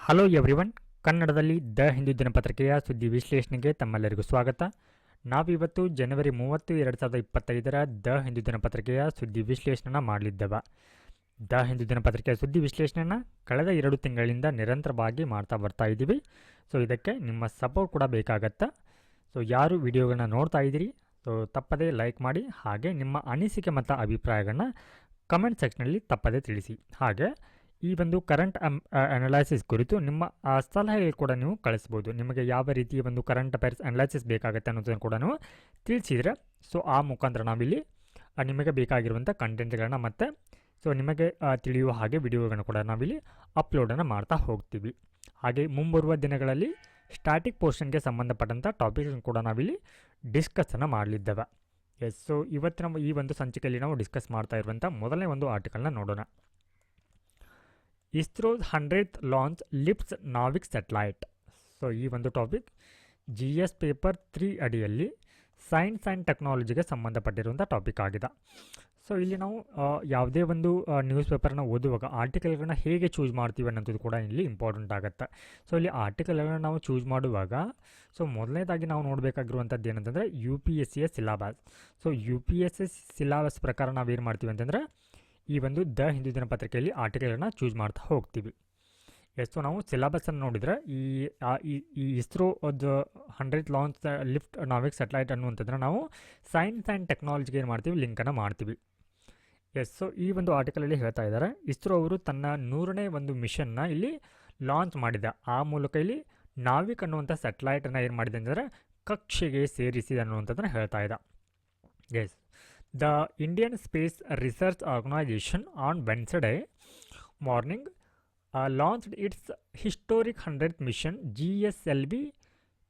Hello everyone, ಕನ್ನಡದಲ್ಲಿ the Hindu ದಿನಪತ್ರಿಕೆಯ ಸುದ್ದಿ ವಿಶ್ಲೇಷಣೆಗೆ ತಮ್ಮೆಲ್ಲರಿಗೂ ಸ್ವಾಗತ. ನಾವಿವತ್ತು ಜನವರಿ 30, 2025 ದ ಹಿಂದೂ ದಿನಪತ್ರಿಕೆಯ ಸುದ್ದಿ ವಿಶ್ಲೇಷಣೆನ ಮಾಡಲಿದ್ದೇವೆ. ದ ಹಿಂದೂ ದಿನಪತ್ರಿಕೆಯ ಸುದ್ದಿ ವಿಶ್ಲೇಷಣೆನ ಕಳೆದ 2 ತಿಂಗಳಿಂದ ನಿರಂತರವಾಗಿ ಮಾಡ್ತಾ ಬರ್ತಾ ಇದ್ದೀವಿ. ಸೊ ಇದಕ್ಕೆ ನಿಮ್ಮ ಸಪೋರ್ಟ್ ಕೂಡ ಬೇಕಾಗತ್ತಾ. ಸೊ ಯಾರು ವಿಡಿಯೋಗಳನ್ನ ನೋಡ್ತಾ ಇದ್ದೀರಿ, ಸೊ ತಪ್ಪದೇ ಲೈಕ್ ಮಾಡಿ, ಹಾಗೆ ನಿಮ್ಮ ಅನಿಸಿಕೆ ಮತ್ತು ಅಭಿಪ್ರಾಯಗಳನ್ನ ಕಮೆಂಟ್ ಸೆಕ್ಷನಲ್ಲಿ ತಪ್ಪದೇ ತಿಳಿಸಿ. ಹಾಗೆ ಈ ಒಂದು ಕರೆಂಟ್ ಅನಲೈಸಿಸ್ ಕುರಿತು ನಿಮ್ಮ ಸಲಹೆಗಳು ಕೂಡ ನೀವು ಕಳಿಸ್ಬೋದು. ನಿಮಗೆ ಯಾವ ರೀತಿಯ ಒಂದು ಕರೆಂಟ್ ಅಫೇರ್ಸ್ ಅನಲೈಸಿಸ್ ಬೇಕಾಗುತ್ತೆ ಅನ್ನೋದನ್ನು ಕೂಡ ನೀವು ತಿಳಿಸಿದರೆ, ಸೊ ಆ ಮುಖಾಂತರ ನಾವಿಲ್ಲಿ ನಿಮಗೆ ಬೇಕಾಗಿರುವಂಥ ಕಂಟೆಂಟ್ಗಳನ್ನ ಮತ್ತು ಸೊ ನಿಮಗೆ ತಿಳಿಯುವ ಹಾಗೆ ವಿಡಿಯೋಗಳನ್ನ ಕೂಡ ನಾವಿಲ್ಲಿ ಅಪ್ಲೋಡನ್ನು ಮಾಡ್ತಾ ಹೋಗ್ತೀವಿ. ಹಾಗೆ ಮುಂಬರುವ ದಿನಗಳಲ್ಲಿ ಸ್ಟ್ಯಾಟಿಕ್ ಪೋರ್ಷನ್ಗೆ ಸಂಬಂಧಪಟ್ಟಂಥ ಟಾಪಿಕ್ಗಳನ್ನು ಕೂಡ ನಾವಿಲ್ಲಿ ಡಿಸ್ಕಸ್ಸನ್ನು ಮಾಡಲಿದ್ದೇವೆ. ಎಸ್, ಸೊ ಇವತ್ತಿನ ಈ ಒಂದು ಸಂಚಿಕೆಯಲ್ಲಿ ನಾವು ಡಿಸ್ಕಸ್ ಮಾಡ್ತಾ ಇರುವಂಥ ಮೊದಲನೇ ಒಂದು ಆರ್ಟಿಕಲ್ನ ನೋಡೋಣ. ಇಸ್ರೋಸ್ 100th launch lifts NavIC satellite. So ಈ ಒಂದು ಟಾಪಿಕ್ GS ಪೇಪರ್ 3 ಅಡಿಯಲ್ಲಿ ಸೈನ್ಸ್ ಆ್ಯಂಡ್ ಟೆಕ್ನಾಲಜಿಗೆ ಸಂಬಂಧಪಟ್ಟಿರುವಂಥ ಟಾಪಿಕ್ ಆಗಿದೆ. ಸೊ ಇಲ್ಲಿ ನಾವು ಯಾವುದೇ ಒಂದು ನ್ಯೂಸ್ ಪೇಪರ್ನ ಓದುವಾಗ ಆರ್ಟಿಕಲ್ಗಳನ್ನ ಹೇಗೆ ಚೂಸ್ ಮಾಡ್ತೀವಿ ಅನ್ನೋದು ಕೂಡ ಇಲ್ಲಿ ಇಂಪಾರ್ಟೆಂಟ್ ಆಗುತ್ತೆ. ಸೊ ಇಲ್ಲಿ ಆರ್ಟಿಕಲ್ಗಳನ್ನ ನಾವು ಚೂಸ್ ಮಾಡುವಾಗ ಸೊ ಮೊದಲನೇದಾಗಿ ನಾವು ನೋಡಬೇಕಾಗಿರುವಂಥದ್ದು ಏನಂತಂದರೆ UPSCಯ ಸಿಲಾಬಸ್. ಸೊ UPSC ಸಿಲಾಬಸ್ ಪ್ರಕಾರ ನಾವೇನು ಮಾಡ್ತೀವಿ ಅಂತಂದರೆ ಈ ಒಂದು ದ ಹಿಂದೂ ದಿನಪತ್ರಿಕೆಯಲ್ಲಿ ಆರ್ಟಿಕಲ್ಗಳನ್ನ ಚೂಸ್ ಮಾಡ್ತಾ ಹೋಗ್ತೀವಿ. ಸೊ ನಾವು ಸಿಲೆಬಸನ್ನು ನೋಡಿದರೆ ಈ ಇಸ್ರೋದ 100th launch lift NavIC satellite ಅನ್ನುವಂಥದ್ದನ್ನು ನಾವು ಸೈನ್ಸ್ ಆ್ಯಂಡ್ ಟೆಕ್ನಾಲಜಿಗೆ ಏನು ಮಾಡ್ತೀವಿ, ಲಿಂಕನ್ನು ಮಾಡ್ತೀವಿ. ಸೊ ಈ ಒಂದು ಆರ್ಟಿಕಲಲ್ಲಿ ಹೇಳ್ತಾ ಇದ್ದಾರೆ, ಇಸ್ರೋ ಅವರು ತನ್ನ 100ನೇ ಒಂದು ಮಿಷನ್ನ ಇಲ್ಲಿ ಲಾಂಚ್ ಮಾಡಿದೆ. ಆ ಮೂಲಕ ಇಲ್ಲಿ ನಾವಿಕ್ ಅನ್ನುವಂಥ ಸ್ಯಾಟಲೈಟನ್ನು ಏನು ಮಾಡಿದೆ ಅಂತಂದರೆ ಕಕ್ಷೆಗೆ ಸೇರಿಸಿದೆ ಅನ್ನುವಂಥದ್ದನ್ನು ಹೇಳ್ತಾ ಇದ್ದ. Yes, the Indian Space Research Organization on Wednesday morning launched its historic 100th mission GSLV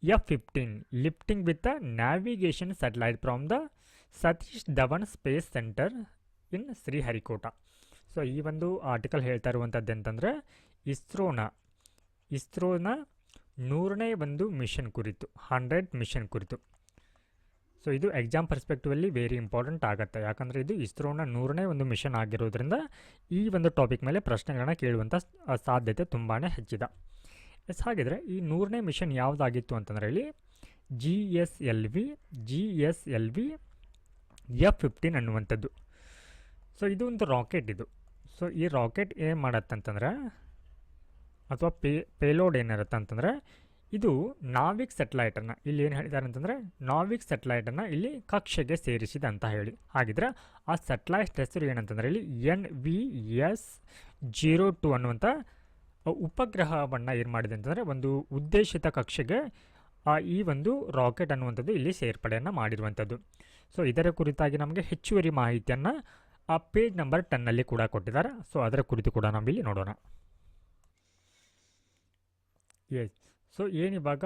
F-15, lifting with a navigation satellite from the Satish Dhawan Space Center in Sriharikota. So ಈ ಒಂದು ಆರ್ಟಿಕಲ್ ಹೇಳ್ತಾ ಇರುವಂಥದ್ದು ಅಂತಂದರೆ ಇಸ್ರೋನ 100ನೇ ಒಂದು mission ಕುರಿತು, 100th mission ಕುರಿತು. So ಇದು exam perspectively very important ಆಗುತ್ತೆ. ಯಾಕಂದರೆ ಇದು ಇಸ್ರೋನ 100ನೇ ಒಂದು ಮಿಷನ್ ಆಗಿರೋದ್ರಿಂದ ಈ ಒಂದು ಟಾಪಿಕ್ ಮೇಲೆ ಪ್ರಶ್ನೆಗಳನ್ನ ಕೇಳುವಂಥ ಸಾಧ್ಯತೆ ತುಂಬಾ ಹೆಚ್ಚಿದೆ. ಹಾಗಿದ್ರೆ ಈ 100ನೇ ಮಿಷನ್ ಯಾವುದಾಗಿತ್ತು ಅಂತಂದರೆ ಇಲ್ಲಿ GSLV F-15 ಅನ್ನುವಂಥದ್ದು. ಸೊ ಇದು ಒಂದು ರಾಕೆಟ್ ಇದು. ಸೊ ಈ ರಾಕೆಟ್ ಏನು ಮಾಡತ್ತಂತಂದರೆ ಅಥವಾ ಪೇಲೋಡ್ ಏನಿರುತ್ತೆ ಅಂತಂದರೆ ಇದು ನಾವಿಕ್ ಸ್ಯಾಟಲೈಟನ್ನು ಇಲ್ಲಿ ಏನು ಹೇಳಿದ್ದಾರೆ ಅಂತಂದರೆ ನಾವಿಕ್ ಸ್ಯಾಟಲೈಟನ್ನು ಇಲ್ಲಿ ಕಕ್ಷೆಗೆ ಸೇರಿಸಿದೆ ಅಂತ ಹೇಳಿ. ಹಾಗಿದ್ರೆ ಆ ಸ್ಯಾಟಲೈಟ್ ಹೆಸರು ಏನಂತಂದರೆ ಇಲ್ಲಿ NVS-02 ಅನ್ನುವಂಥ ಉಪಗ್ರಹವನ್ನು ಏನು ಮಾಡಿದೆ ಅಂತಂದರೆ ಒಂದು ಉದ್ದೇಶಿತ ಕಕ್ಷೆಗೆ ಈ ಒಂದು ರಾಕೆಟ್ ಅನ್ನುವಂಥದ್ದು ಇಲ್ಲಿ ಸೇರ್ಪಡೆಯನ್ನು ಮಾಡಿರುವಂಥದ್ದು. ಸೊ ಇದರ ಕುರಿತಾಗಿ ನಮಗೆ ಹೆಚ್ಚುವರಿ ಮಾಹಿತಿಯನ್ನು ಪೇಜ್ ನಂಬರ್ 10ನಲ್ಲಿ ಕೂಡ ಕೊಟ್ಟಿದ್ದಾರೆ. ಸೊ ಅದರ ಕುರಿತು ಕೂಡ ನಾವಿಲ್ಲಿ ನೋಡೋಣ. ಎಸ್, ಸೊ ಏನಿವಾಗ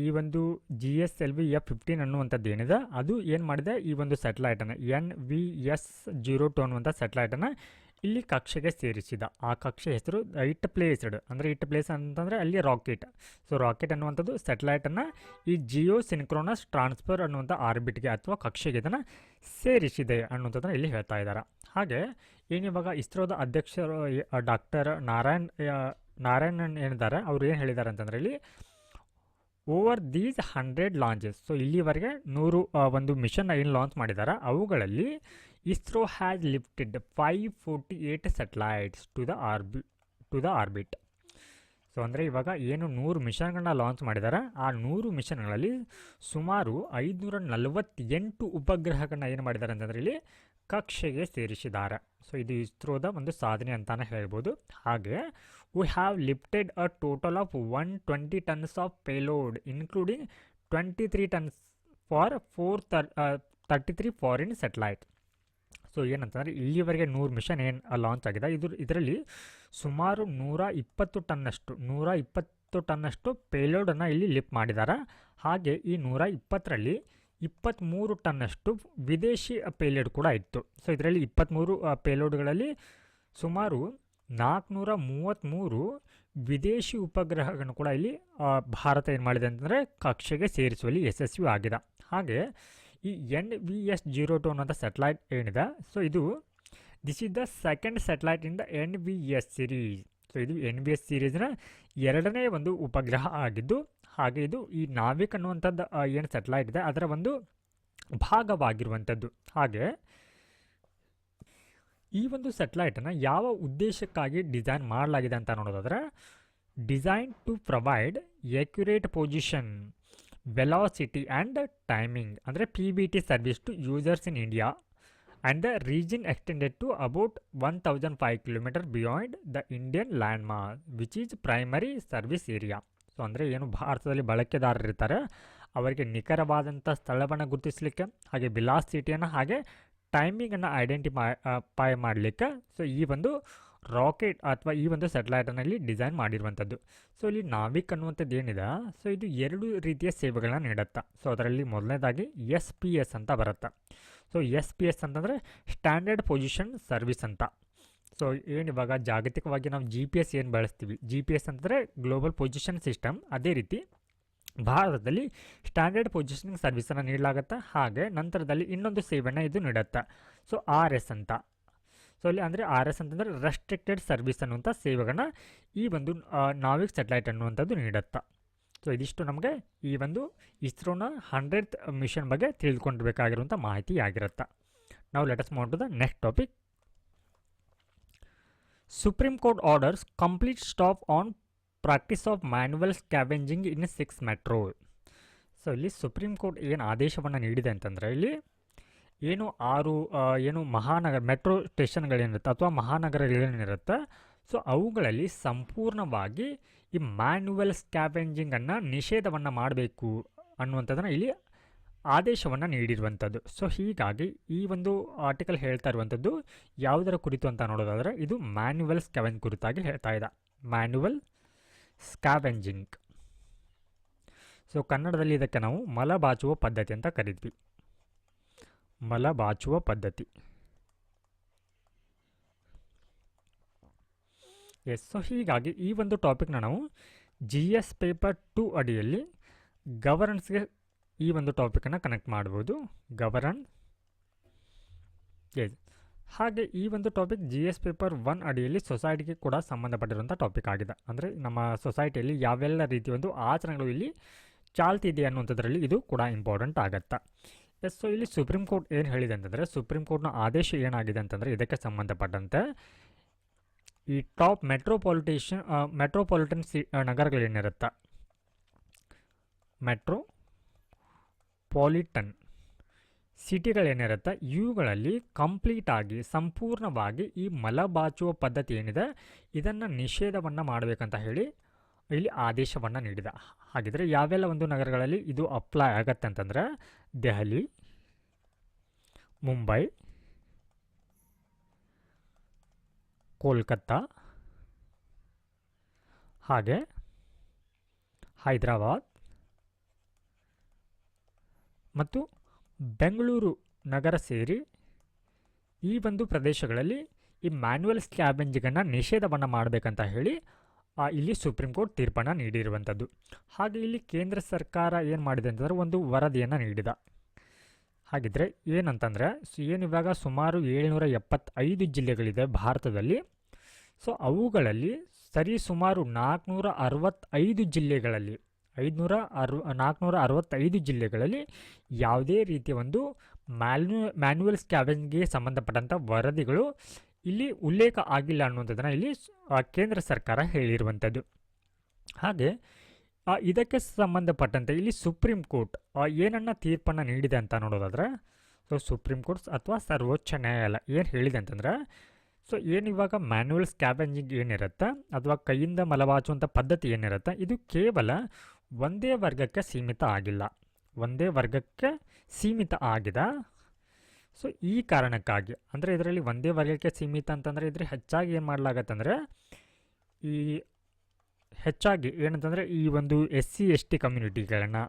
ಈ ಒಂದು GSLV F-15 ಅನ್ನುವಂಥದ್ದು ಏನಿದೆ ಅದು ಏನು ಮಾಡಿದೆ, ಈ ಒಂದು ಸ್ಯಾಟಲೈಟನ್ನು NVS-02 ಅನ್ನುವಂಥ ಸ್ಯಾಟಲೈಟನ್ನು ಇಲ್ಲಿ ಕಕ್ಷೆಗೆ ಸೇರಿಸಿದ. ಆ ಕಕ್ಷೆ ಹೆಸರು ಇಟ್ ಪ್ಲೇಸ್ ಅಂತಂದರೆ ಅಲ್ಲಿ ರಾಕೆಟ್. ಸೊ ರಾಕೆಟ್ ಅನ್ನುವಂಥದ್ದು ಸ್ಯಾಟಲೈಟನ್ನು ಈ ಜಿಯೋ ಸಿನ್ಕ್ರೋನಸ್ ಟ್ರಾನ್ಸ್ಫರ್ ಅನ್ನುವಂಥ ಆರ್ಬಿಟ್ಗೆ ಅಥವಾ ಕಕ್ಷೆಗೆ ಇದನ್ನು ಸೇರಿಸಿದೆ ಅನ್ನುವಂಥದ್ದನ್ನು ಇಲ್ಲಿ ಹೇಳ್ತಾ ಇದ್ದಾರೆ. ಹಾಗೆ ಏನಿವಾಗ ಇಸ್ರೋದ ಅಧ್ಯಕ್ಷರು ಡಾಕ್ಟರ್ ನಾರಾಯಣನ್ ಏನಿದ್ದಾರೆ, ಅವರು ಏನು ಹೇಳಿದ್ದಾರೆ ಅಂತಂದರೆ ಇಲ್ಲಿ ಓವರ್ ದೀಸ್ 100 ಲಾಂಚಸ್. ಸೊ ಇಲ್ಲಿವರೆಗೆ 100 ಒಂದು ಮಿಷನ್ನ ಏನು ಲಾಂಚ್ ಮಾಡಿದ್ದಾರೆ, ಅವುಗಳಲ್ಲಿ ISRO has lifted 548 satellites to the orbit. So ಅಂದರೆ ಇವಾಗ ಏನು 100 ಮಿಷನ್ಗಳನ್ನ ಲಾಂಚ್ ಮಾಡಿದ್ದಾರೆ, ಆ 100 ಮಿಷನ್ಗಳಲ್ಲಿ ಸುಮಾರು 548 ಉಪಗ್ರಹಗಳನ್ನ ಏನು ಮಾಡಿದ್ದಾರೆ ಅಂತಂದರೆ ಇಲ್ಲಿ ಕಕ್ಷೆಗೆ ಸೇರಿಸಿದ್ದಾರೆ. ಸೊ ಇದು ಇಸ್ರೋದ ಒಂದು ಸಾಧನೆ ಅಂತಾನೆ ಹೇಳ್ಬೋದು. ಹಾಗೆ we have lifted a total of 120 tons of payload including 23 tons for 33 foreign satellite. So ಏನಂತಂದರೆ ಇಲ್ಲಿವರೆಗೆ 100 ಮಿಷನ್ ಏನು ಲಾಂಚ್ ಆಗಿದೆ, ಇದರಲ್ಲಿ ಸುಮಾರು 120 ಟನ್ನಷ್ಟು ಪೇಲೋಡನ್ನು ಇಲ್ಲಿ ಲಿಫ್ಟ್ ಮಾಡಿದ್ದಾರೆ. ಹಾಗೆ ಈ 120ರಲ್ಲಿ 23 ಟನ್ನಷ್ಟು ವಿದೇಶಿ ಪೇಲೋಡ್ ಕೂಡ ಇತ್ತು. ಸೊ ಇದರಲ್ಲಿ 23 ಪೇಲೋಡ್ಗಳಲ್ಲಿ ಸುಮಾರು 433 ವಿದೇಶಿ ಉಪಗ್ರಹಗಳನ್ನು ಕೂಡ ಇಲ್ಲಿ ಭಾರತ ಏನು ಮಾಡಿದೆ ಅಂತಂದರೆ ಕಕ್ಷೆಗೆ ಸೇರಿಸುವಲ್ಲಿ ಯಶಸ್ವಿ ಆಗಿದೆ. ಹಾಗೆ ಈ NVS-02 ಅನ್ನೋಂಥ ಸ್ಯಾಟಲೈಟ್ ಏನಿದೆ, ಸೊ ಇದು this is the second satellite in the NVS series. So ಇದು NBS ಸೀರೀಸ್ನ 2ನೇ ಒಂದು ಉಪಗ್ರಹ ಆಗಿದ್ದು, ಹಾಗೆ ಇದು ಈ ನಾವಿಕ್ ಅನ್ನುವಂಥದ್ದು ಏನು ಸ್ಯಾಟಲೈಟ್ ಇದೆ ಅದರ ಒಂದು ಭಾಗವಾಗಿರುವಂಥದ್ದು. ಹಾಗೆ ಈ ಒಂದು ಸ್ಯಾಟಲೈಟನ್ನು ಯಾವ ಉದ್ದೇಶಕ್ಕಾಗಿ ಡಿಸೈನ್ ಮಾಡಲಾಗಿದೆ ಅಂತ ನೋಡೋದಾದರೆ, design to provide accurate position, velocity and timing ಅಂದರೆ PBT service to users in India and the region extended to about 1005 kilometre beyond the Indian land mass which is primary service area. So ಅಂದರೆ ಏನು ಭಾರತದಲ್ಲಿ ಬಳಕೆದಾರರಿರ್ತಾರೆ ಅವರಿಗೆ ನಿಖರವಾದಂಥ ಸ್ಥಳವನ್ನು ಗುರುತಿಸಲಿಕ್ಕೆ, ಹಾಗೆ ವೆಲಾಸಿಟಿಯನ್ನು ಹಾಗೆ ಟೈಮಿಂಗನ್ನು identify ಮಾಡಲಿಕ್ಕೆ so ಈ ಒಂದು ರಾಕೆಟ್ ಅಥವಾ ಈ ಒಂದು ಸ್ಯಾಟಲೈಟನಲ್ಲಿ ಡಿಸೈನ್ ಮಾಡಿರುವಂಥದ್ದು. ಸೊ ಇಲ್ಲಿ ನಾವಿಕ್ ಅನ್ನುವಂಥದ್ದು ಏನಿದೆ, ಸೊ ಇದು 2 ರೀತಿಯ ಸೇವೆಗಳನ್ನ ನೀಡುತ್ತೆ. ಸೊ ಅದರಲ್ಲಿ ಮೊದಲನೇದಾಗಿ SPS ಅಂತ ಬರುತ್ತೆ. ಸೊ SPS ಅಂತಂದರೆ ಸ್ಟ್ಯಾಂಡರ್ಡ್ ಪೊಸಿಷನ್ ಸರ್ವಿಸ್ ಅಂತ. ಸೊ ಏನು ಇವಾಗ ಜಾಗತಿಕವಾಗಿ ನಾವು GPS ಏನು ಬಳಸ್ತೀವಿ, GPS ಅಂತಂದರೆ ಗ್ಲೋಬಲ್ ಪೊಸಿಷನ್ ಸಿಸ್ಟಮ್, ಅದೇ ರೀತಿ ಭಾರತದಲ್ಲಿ ಸ್ಟ್ಯಾಂಡರ್ಡ್ ಪೊಸಿಷನಿಂಗ್ ಸರ್ವಿಸನ್ನು ನೀಡಲಾಗುತ್ತೆ. ಹಾಗೆ ನಂತರದಲ್ಲಿ ಇನ್ನೊಂದು ಸೇವೆಯನ್ನು ಇದು ನೀಡುತ್ತೆ, ಸೊ RS ಅಂತ. ಸೊ ಇಲ್ಲಿ ಅಂದರೆ RS ಅಂತಂದರೆ ರೆಸ್ಟ್ರಿಕ್ಟೆಡ್ ಸರ್ವಿಸ್ ಅನ್ನುವಂಥ ಸೇವೆಗಳನ್ನ ಈ ಒಂದು ನಾವಿಕ್ ಸ್ಯಾಟಲೈಟ್ ಅನ್ನುವಂಥದ್ದು ನೀಡುತ್ತೆ. ಸೊ ಇದಿಷ್ಟು ನಮಗೆ ಈ ಒಂದು ಇಸ್ರೋನ 100th ಮಿಷನ್ ಬಗ್ಗೆ ತಿಳಿದುಕೊಂಡಿರಬೇಕಾಗಿರುವಂಥ ಮಾಹಿತಿ ಆಗಿರುತ್ತೆ. ನಾವು let us move to the next topic. Supreme court orders complete stop on practice of manual scavenging in 6 metro. So ಇಲ್ಲಿ ಸುಪ್ರೀಂ ಕೋರ್ಟ್ ಏನು ಆದೇಶವನ್ನು ನೀಡಿದೆ ಅಂತಂದರೆ, ಇಲ್ಲಿ ಏನು 6 ಮಹಾನಗರ ಮೆಟ್ರೋ ಸ್ಟೇಷನ್ಗಳೇನಿರುತ್ತೆ ಅಥವಾ ಮಹಾನಗರಗಳೇನಿರುತ್ತೆ, ಸೊ ಅವುಗಳಲ್ಲಿ ಸಂಪೂರ್ಣವಾಗಿ ಈ ಮ್ಯಾನ್ಯುವಲ್ ಸ್ಕ್ಯಾವೆಂಜಿಂಗನ್ನು ನಿಷೇಧವನ್ನು ಮಾಡಬೇಕು ಅನ್ನುವಂಥದ್ದನ್ನು ಇಲ್ಲಿ ಆದೇಶವನ್ನು ನೀಡಿರುವಂಥದ್ದು. ಸೊ ಹೀಗಾಗಿ ಈ ಒಂದು ಆರ್ಟಿಕಲ್ ಹೇಳ್ತಾ ಇರುವಂಥದ್ದು ಯಾವುದರ ಕುರಿತು ಅಂತ ನೋಡೋದಾದರೆ, ಇದು ಮ್ಯಾನ್ಯುವಲ್ ಸ್ಕ್ಯಾವೆಂಜ್ ಕುರಿತಾಗಿ ಹೇಳ್ತಾ ಇದೆ. ಮ್ಯಾನ್ಯುವಲ್ ಸ್ಕ್ಯಾವೆಂಜಿಂಗ್, ಸೊ ಕನ್ನಡದಲ್ಲಿ ಇದಕ್ಕೆ ನಾವು ಮಲಬಾಚುವ ಪದ್ಧತಿ ಅಂತ ಕರಿದ್ವಿ. ಮಲಬಾಚುವ ಪದ್ಧತಿ. ಸೊ ಹೀಗಾಗಿ ಈ ಒಂದು ಟಾಪಿಕ್ನ ನಾವು GS ಪೇಪರ್ 2 ಅಡಿಯಲ್ಲಿ ಗವರ್ನೆನ್ಸ್ಗೆ ಈ ಒಂದು ಟಾಪಿಕನ್ನು ಕನೆಕ್ಟ್ ಮಾಡ್ಬೋದು. ಗವರ್ನೆನ್ಸ್. ಹಾಗೆ ಈ ಒಂದು ಟಾಪಿಕ್ GS ಪೇಪರ್ 1 ಅಡಿಯಲ್ಲಿ ಸೊಸೈಟಿಗೆ ಕೂಡ ಸಂಬಂಧಪಟ್ಟಿರುವಂಥ ಟಾಪಿಕ್ ಆಗಿದೆ. ಅಂದರೆ ನಮ್ಮ ಸೊಸೈಟಿಯಲ್ಲಿ ಯಾವೆಲ್ಲ ರೀತಿಯ ಒಂದು ಆಚರಣೆಗಳು ಇಲ್ಲಿ ಚಾಲ್ತಿ ಇದೆ ಅನ್ನುವಂಥದ್ರಲ್ಲಿ ಇದು ಕೂಡ ಇಂಪಾರ್ಟೆಂಟ್ ಆಗುತ್ತೆ. ಸೊ ಇಲ್ಲಿ ಸುಪ್ರೀಂ ಕೋರ್ಟ್ ಏನು ಹೇಳಿದೆ ಅಂತಂದರೆ, ಸುಪ್ರೀಂ ಕೋರ್ಟ್ನ ಆದೇಶ ಏನಾಗಿದೆ ಅಂತಂದರೆ, ಇದಕ್ಕೆ ಸಂಬಂಧಪಟ್ಟಂತೆ ಈ ಟಾಪ್ ಮೆಟ್ರೋಪಾಲಿಟನ್ ನಗರಗಳೇನಿರುತ್ತೆ, ಮೆಟ್ರೋಪಾಲಿಟನ್ ಸಿಟಿಗಳೇನಿರುತ್ತೆ, ಇವುಗಳಲ್ಲಿ ಕಂಪ್ಲೀಟಾಗಿ ಸಂಪೂರ್ಣವಾಗಿ ಈ ಮಲಬಾಚುವ ಪದ್ಧತಿ ಏನಿದೆ ಇದನ್ನು ನಿಷೇಧವನ್ನು ಮಾಡಬೇಕಂತ ಹೇಳಿ ಇಲ್ಲಿ ಆದೇಶವನ್ನು ನೀಡಿದ. ಹಾಗಿದ್ರೆ ಯಾವೆಲ್ಲ ಒಂದು ನಗರಗಳಲ್ಲಿ ಇದು ಅಪ್ಲೈ ಆಗತ್ತೆ ಅಂತಂದರೆ, ದೆಹಲಿ, ಮುಂಬೈ, ಕೋಲ್ಕತ್ತಾ, ಹಾಗೆ ಹೈದರಾಬಾದ್ ಮತ್ತು ಬೆಂಗಳೂರು ನಗರ ಸೇರಿ ಈ ಒಂದು ಪ್ರದೇಶಗಳಲ್ಲಿ ಈ ಮ್ಯಾನ್ಯುವಲ್ ಸ್ಕ್ಯಾವೆಂಜಿಂಗನ್ನು ನಿಷೇಧವನ್ನು ಮಾಡಬೇಕಂತ ಹೇಳಿ ಇಲ್ಲಿ ಸುಪ್ರೀಂ ಕೋರ್ಟ್ ತೀರ್ಪನ್ನು ನೀಡಿರುವಂಥದ್ದು. ಹಾಗೆ ಇಲ್ಲಿ ಕೇಂದ್ರ ಸರ್ಕಾರ ಏನು ಮಾಡಿದೆ ಅಂತಂದರೆ ಒಂದು ವರದಿಯನ್ನು ನೀಡಿದ. ಹಾಗಿದ್ರೆ ಏನಂತಂದರೆ, ಏನಿವಾಗ ಸುಮಾರು 775 ಜಿಲ್ಲೆಗಳಿದೆ ಭಾರತದಲ್ಲಿ. ಸೊ ಅವುಗಳಲ್ಲಿ ಸುಮಾರು 465 ಜಿಲ್ಲೆಗಳಲ್ಲಿ 465 ಜಿಲ್ಲೆಗಳಲ್ಲಿ ಯಾವುದೇ ರೀತಿಯ ಒಂದು ಮ್ಯಾನ್ಯುವಲ್ ಸ್ಕ್ಯಾವೆಂಜ್ಗೆ ಸಂಬಂಧಪಟ್ಟಂಥ ವರದಿಗಳು ಇಲ್ಲಿ ಉಲ್ಲೇಖ ಆಗಿಲ್ಲ ಅನ್ನುವಂಥದ್ದನ್ನು ಇಲ್ಲಿ ಕೇಂದ್ರ ಸರ್ಕಾರ ಹೇಳಿರುವಂಥದ್ದು. ಹಾಗೆ ಇದಕ್ಕೆ ಸಂಬಂಧಪಟ್ಟಂತೆ ಇಲ್ಲಿ ಸುಪ್ರೀಂ ಕೋರ್ಟ್ ಏನನ್ನ ತೀರ್ಪನ್ನು ನೀಡಿದೆ ಅಂತ ನೋಡೋದಾದರೆ, ಸೊ ಸುಪ್ರೀಂ ಕೋರ್ಟ್ ಅಥವಾ ಸರ್ವೋಚ್ಚ ನ್ಯಾಯಾಲಯ ಏನು ಹೇಳಿದೆ ಅಂತಂದರೆ, ಸೊ ಏನಿವಾಗ ಮ್ಯಾನ್ಯುವಲ್ ಸ್ಕ್ಯಾವೆಂಜಿಂಗ್ ಏನಿರುತ್ತೆ ಅಥವಾ ಕೈಯಿಂದ ಮಲಬಾಚುವಂಥ ಪದ್ಧತಿ ಏನಿರುತ್ತೆ, ಇದು ಕೇವಲ ಒಂದೇ ವರ್ಗಕ್ಕೆ ಸೀಮಿತ ಆಗಿಲ್ಲ, ಒಂದೇ ವರ್ಗಕ್ಕೆ ಸೀಮಿತ ಆಗಿದೆ. ಸೊ ಈ ಕಾರಣಕ್ಕಾಗಿ ಅಂದರೆ ಇದರಲ್ಲಿ ಒಂದೇ ವರ್ಗಕ್ಕೆ ಸೀಮಿತ ಅಂತಂದರೆ ಇದ್ರ ಹೆಚ್ಚಾಗಿ ಏನು ಮಾಡಲಾಗತ್ತಂದರೆ, ಈ ಹೆಚ್ಚಾಗಿ ಏನಂತಂದರೆ ಈ ಒಂದು SC/ST ಕಮ್ಯುನಿಟಿಗಳನ್ನು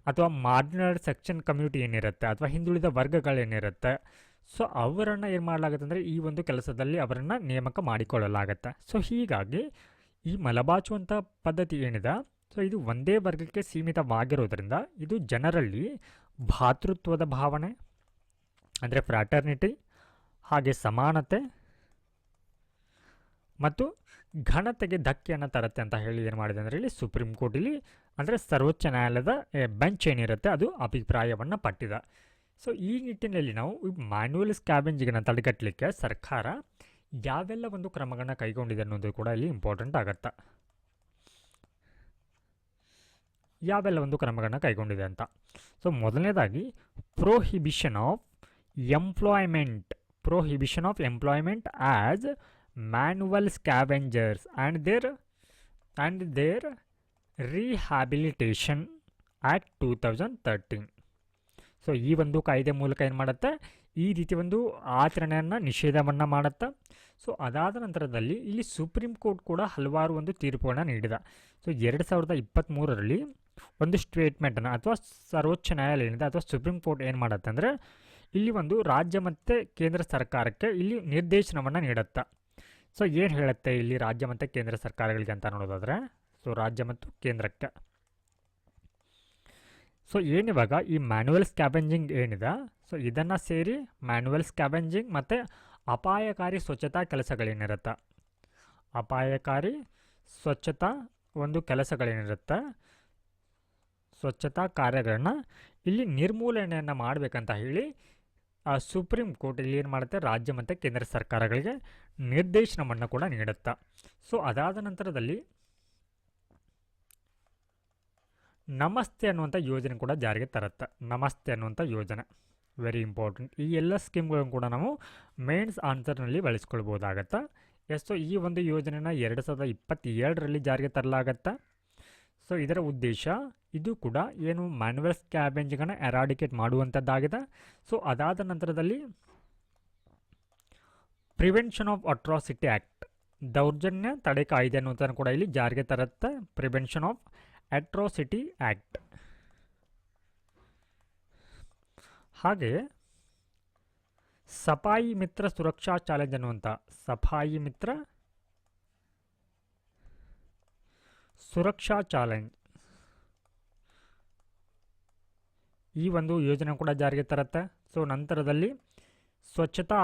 ಅಥವಾ ಮಾರ್ಜಿನಲ್ ಸೆಕ್ಷನ್ ಕಮ್ಯುನಿಟಿ ಏನಿರುತ್ತೆ ಅಥವಾ ಹಿಂದುಳಿದ ವರ್ಗಗಳೇನಿರುತ್ತೆ, ಸೊ ಅವರನ್ನು ಏನು ಮಾಡಲಾಗತ್ತಂದರೆ ಈ ಒಂದು ಕೆಲಸದಲ್ಲಿ ಅವರನ್ನು ನೇಮಕ ಮಾಡಿಕೊಳ್ಳಲಾಗತ್ತೆ. ಸೊ ಹೀಗಾಗಿ ಈ ಮಲಬಾಚುವಂಥ ಪದ್ಧತಿ ಏನಿದೆ, ಸೊ ಇದು ಒಂದೇ ವರ್ಗಕ್ಕೆ ಸೀಮಿತವಾಗಿರೋದ್ರಿಂದ ಇದು ಜನರಲ್ಲಿ ಭಾತೃತ್ವದ ಭಾವನೆ ಅಂದರೆ ಫ್ರಾಟರ್ನಿಟಿ, ಹಾಗೆ ಸಮಾನತೆ ಮತ್ತು ಘನತೆಗೆ ಧಕ್ಕೆಯನ್ನು ತರುತ್ತೆ ಅಂತ ಹೇಳಿ ಏನು ಮಾಡಿದೆ ಅಂದರೆ ಇಲ್ಲಿ ಸುಪ್ರೀಂ ಕೋರ್ಟ್ ಇಲ್ಲಿ ಅಂದರೆ ಸರ್ವೋಚ್ಚ ನ್ಯಾಯಾಲಯದ ಬೆಂಚ್ ಏನಿರುತ್ತೆ ಅದು ಅಭಿಪ್ರಾಯವನ್ನು ಪಟ್ಟಿದೆ. ಸೊ ಈ ನಿಟ್ಟಿನಲ್ಲಿ ನಾವು ಮ್ಯಾನ್ಯುವಲ್ ಸ್ಕ್ಯಾವೆಂಜಿಂಗನ್ನು ತಡೆಗಟ್ಟಲಿಕ್ಕೆ ಸರ್ಕಾರ ಯಾವೆಲ್ಲ ಒಂದು ಕ್ರಮಗಳನ್ನ ಕೈಗೊಂಡಿದೆ ಅನ್ನೋದು ಕೂಡ ಇಲ್ಲಿ ಇಂಪಾರ್ಟೆಂಟ್ ಆಗುತ್ತೆ. ಯಾವೆಲ್ಲ ಒಂದು ಕ್ರಮಗಳನ್ನ ಕೈಗೊಂಡಿದೆ ಅಂತ. ಸೊ ಮೊದಲನೇದಾಗಿ prohibition of employment as manual scavengers and their rehabilitation act 2013. So ಈ ಒಂದು ಕಾಯ್ದೆ ಮೂಲಕ ಏನು ಮಾಡುತ್ತೆ, ಈ ರೀತಿ ಒಂದು ಆಚರಣೆಯನ್ನು ನಿಷೇಧವನ್ನು ಮಾಡುತ್ತೆ. ಸೊ ಅದಾದ ನಂತರದಲ್ಲಿ ಇಲ್ಲಿ ಸುಪ್ರೀಂ ಕೋರ್ಟ್ ಕೂಡ ಹಲವಾರು ಒಂದು ತೀರ್ಪುಗಳನ್ನು ನೀಡಿದೆ. ಸೊ 2023ರಲ್ಲಿ ಒಂದು ಸ್ಟೇಟ್ಮೆಂಟನ್ನು ಅಥವಾ ಸರ್ವೋಚ್ಚ ನ್ಯಾಯಾಲಯದಿಂದ ಅಥವಾ ಸುಪ್ರೀಂ ಕೋರ್ಟ್ ಏನು ಮಾಡುತ್ತೆ ಅಂದರೆ ಇಲ್ಲಿ ಒಂದು ರಾಜ್ಯ ಮತ್ತು ಕೇಂದ್ರ ಸರ್ಕಾರಕ್ಕೆ ಇಲ್ಲಿ ನಿರ್ದೇಶನವನ್ನು ನೀಡುತ್ತೆ. ಸೊ ಏನು ಹೇಳುತ್ತೆ ಇಲ್ಲಿ ರಾಜ್ಯ ಮತ್ತು ಕೇಂದ್ರ ಸರ್ಕಾರಗಳಿಗೆ ಅಂತ ನೋಡೋದಾದರೆ, ಸೊ ರಾಜ್ಯ ಮತ್ತು ಕೇಂದ್ರಕ್ಕೆ ಸೊ ಏನಿವಾಗ ಈ ಮ್ಯಾನ್ಯುವಲ್ ಸ್ಕ್ಯಾವೆಂಜಿಂಗ್ ಏನಿದೆ, ಸೊ ಇದನ್ನು ಸೇರಿ ಮ್ಯಾನ್ಯುವಲ್ ಸ್ಕ್ಯಾವೆಂಜಿಂಗ್ ಮತ್ತು ಅಪಾಯಕಾರಿ ಸ್ವಚ್ಛತಾ ಕೆಲಸಗಳೇನಿರುತ್ತೆ, ಅಪಾಯಕಾರಿ ಸ್ವಚ್ಛತಾ ಒಂದು ಕೆಲಸಗಳೇನಿರುತ್ತೆ, ಸ್ವಚ್ಛತಾ ಕಾರ್ಯಗಳನ್ನ ಇಲ್ಲಿ ನಿರ್ಮೂಲನೆಯನ್ನು ಮಾಡಬೇಕಂತ ಹೇಳಿ ಸುಪ್ರೀಂ ಕೋರ್ಟ್ ಇಲ್ಲಿ ಏನು ಮಾಡುತ್ತೆ, ರಾಜ್ಯ ಮತ್ತು ಕೇಂದ್ರ ಸರ್ಕಾರಗಳಿಗೆ ನಿರ್ದೇಶನವನ್ನು ಕೂಡ ನೀಡುತ್ತೆ. ಸೊ ಅದಾದ ನಂತರದಲ್ಲಿ ನಮಸ್ತೆ ಅನ್ನುವಂಥ ಯೋಜನೆ ಕೂಡ ಜಾರಿಗೆ ತರುತ್ತೆ. ನಮಸ್ತೆ ಅನ್ನುವಂಥ ಯೋಜನೆ ವೆರಿ ಇಂಪಾರ್ಟೆಂಟ್. ಈ ಎಲ್ಲ ಸ್ಕೀಮ್ಗಳನ್ನು ಕೂಡ ನಾವು ಮೇನ್ಸ್ ಆನ್ಸರ್ನಲ್ಲಿ ಬಳಸ್ಕೊಳ್ಬೋದಾಗತ್ತೆ. ಸೊ ಈ ಒಂದು ಯೋಜನೆನ 2027ರಲ್ಲಿ ಜಾರಿಗೆ ತರಲಾಗತ್ತೆ. ಸೊ ಇದರ ಉದ್ದೇಶ ಇದು ಕೂಡ ಏನು ಮ್ಯಾನ್ಯುವಲ್ ಸ್ಕ್ಯಾವೆಂಜಿಂಗನ್ನು ಎರಾಡಿಕೇಟ್ ಮಾಡುವಂಥದ್ದಾಗಿದೆ. ಸೊ ಅದಾದ ನಂತರದಲ್ಲಿ ಪ್ರಿವೆನ್ಷನ್ ಆಫ್ ಅಟ್ರಾಸಿಟಿ ಆ್ಯಕ್ಟ್, ದೌರ್ಜನ್ಯ ತಡೆ ಕಾಯ್ದೆ ಅನ್ನುವಂಥದ್ದು ಕೂಡ ಇಲ್ಲಿ ಜಾರಿಗೆ ತರುತ್ತೆ. Prevention of atrocity act. ಹಾಗೆ ಸಫಾಯಿ ಮಿತ್ರ ಸುರಕ್ಷಾ ಚಾಲೆಂಜ್ ಅನ್ನುವಂಥ ಸಫಾಯಿ ಮಿತ್ರ ಸುರಕ್ಷಾ ಚಾಲೆಂಜ್ ಈ ಒಂದು ಯೋಜನೆ ಕೂಡ ಜಾರಿಗೆ ತರುತ್ತೆ. ಸೊ ನಂತರದಲ್ಲಿ ಸ್ವಚ್ಛತಾ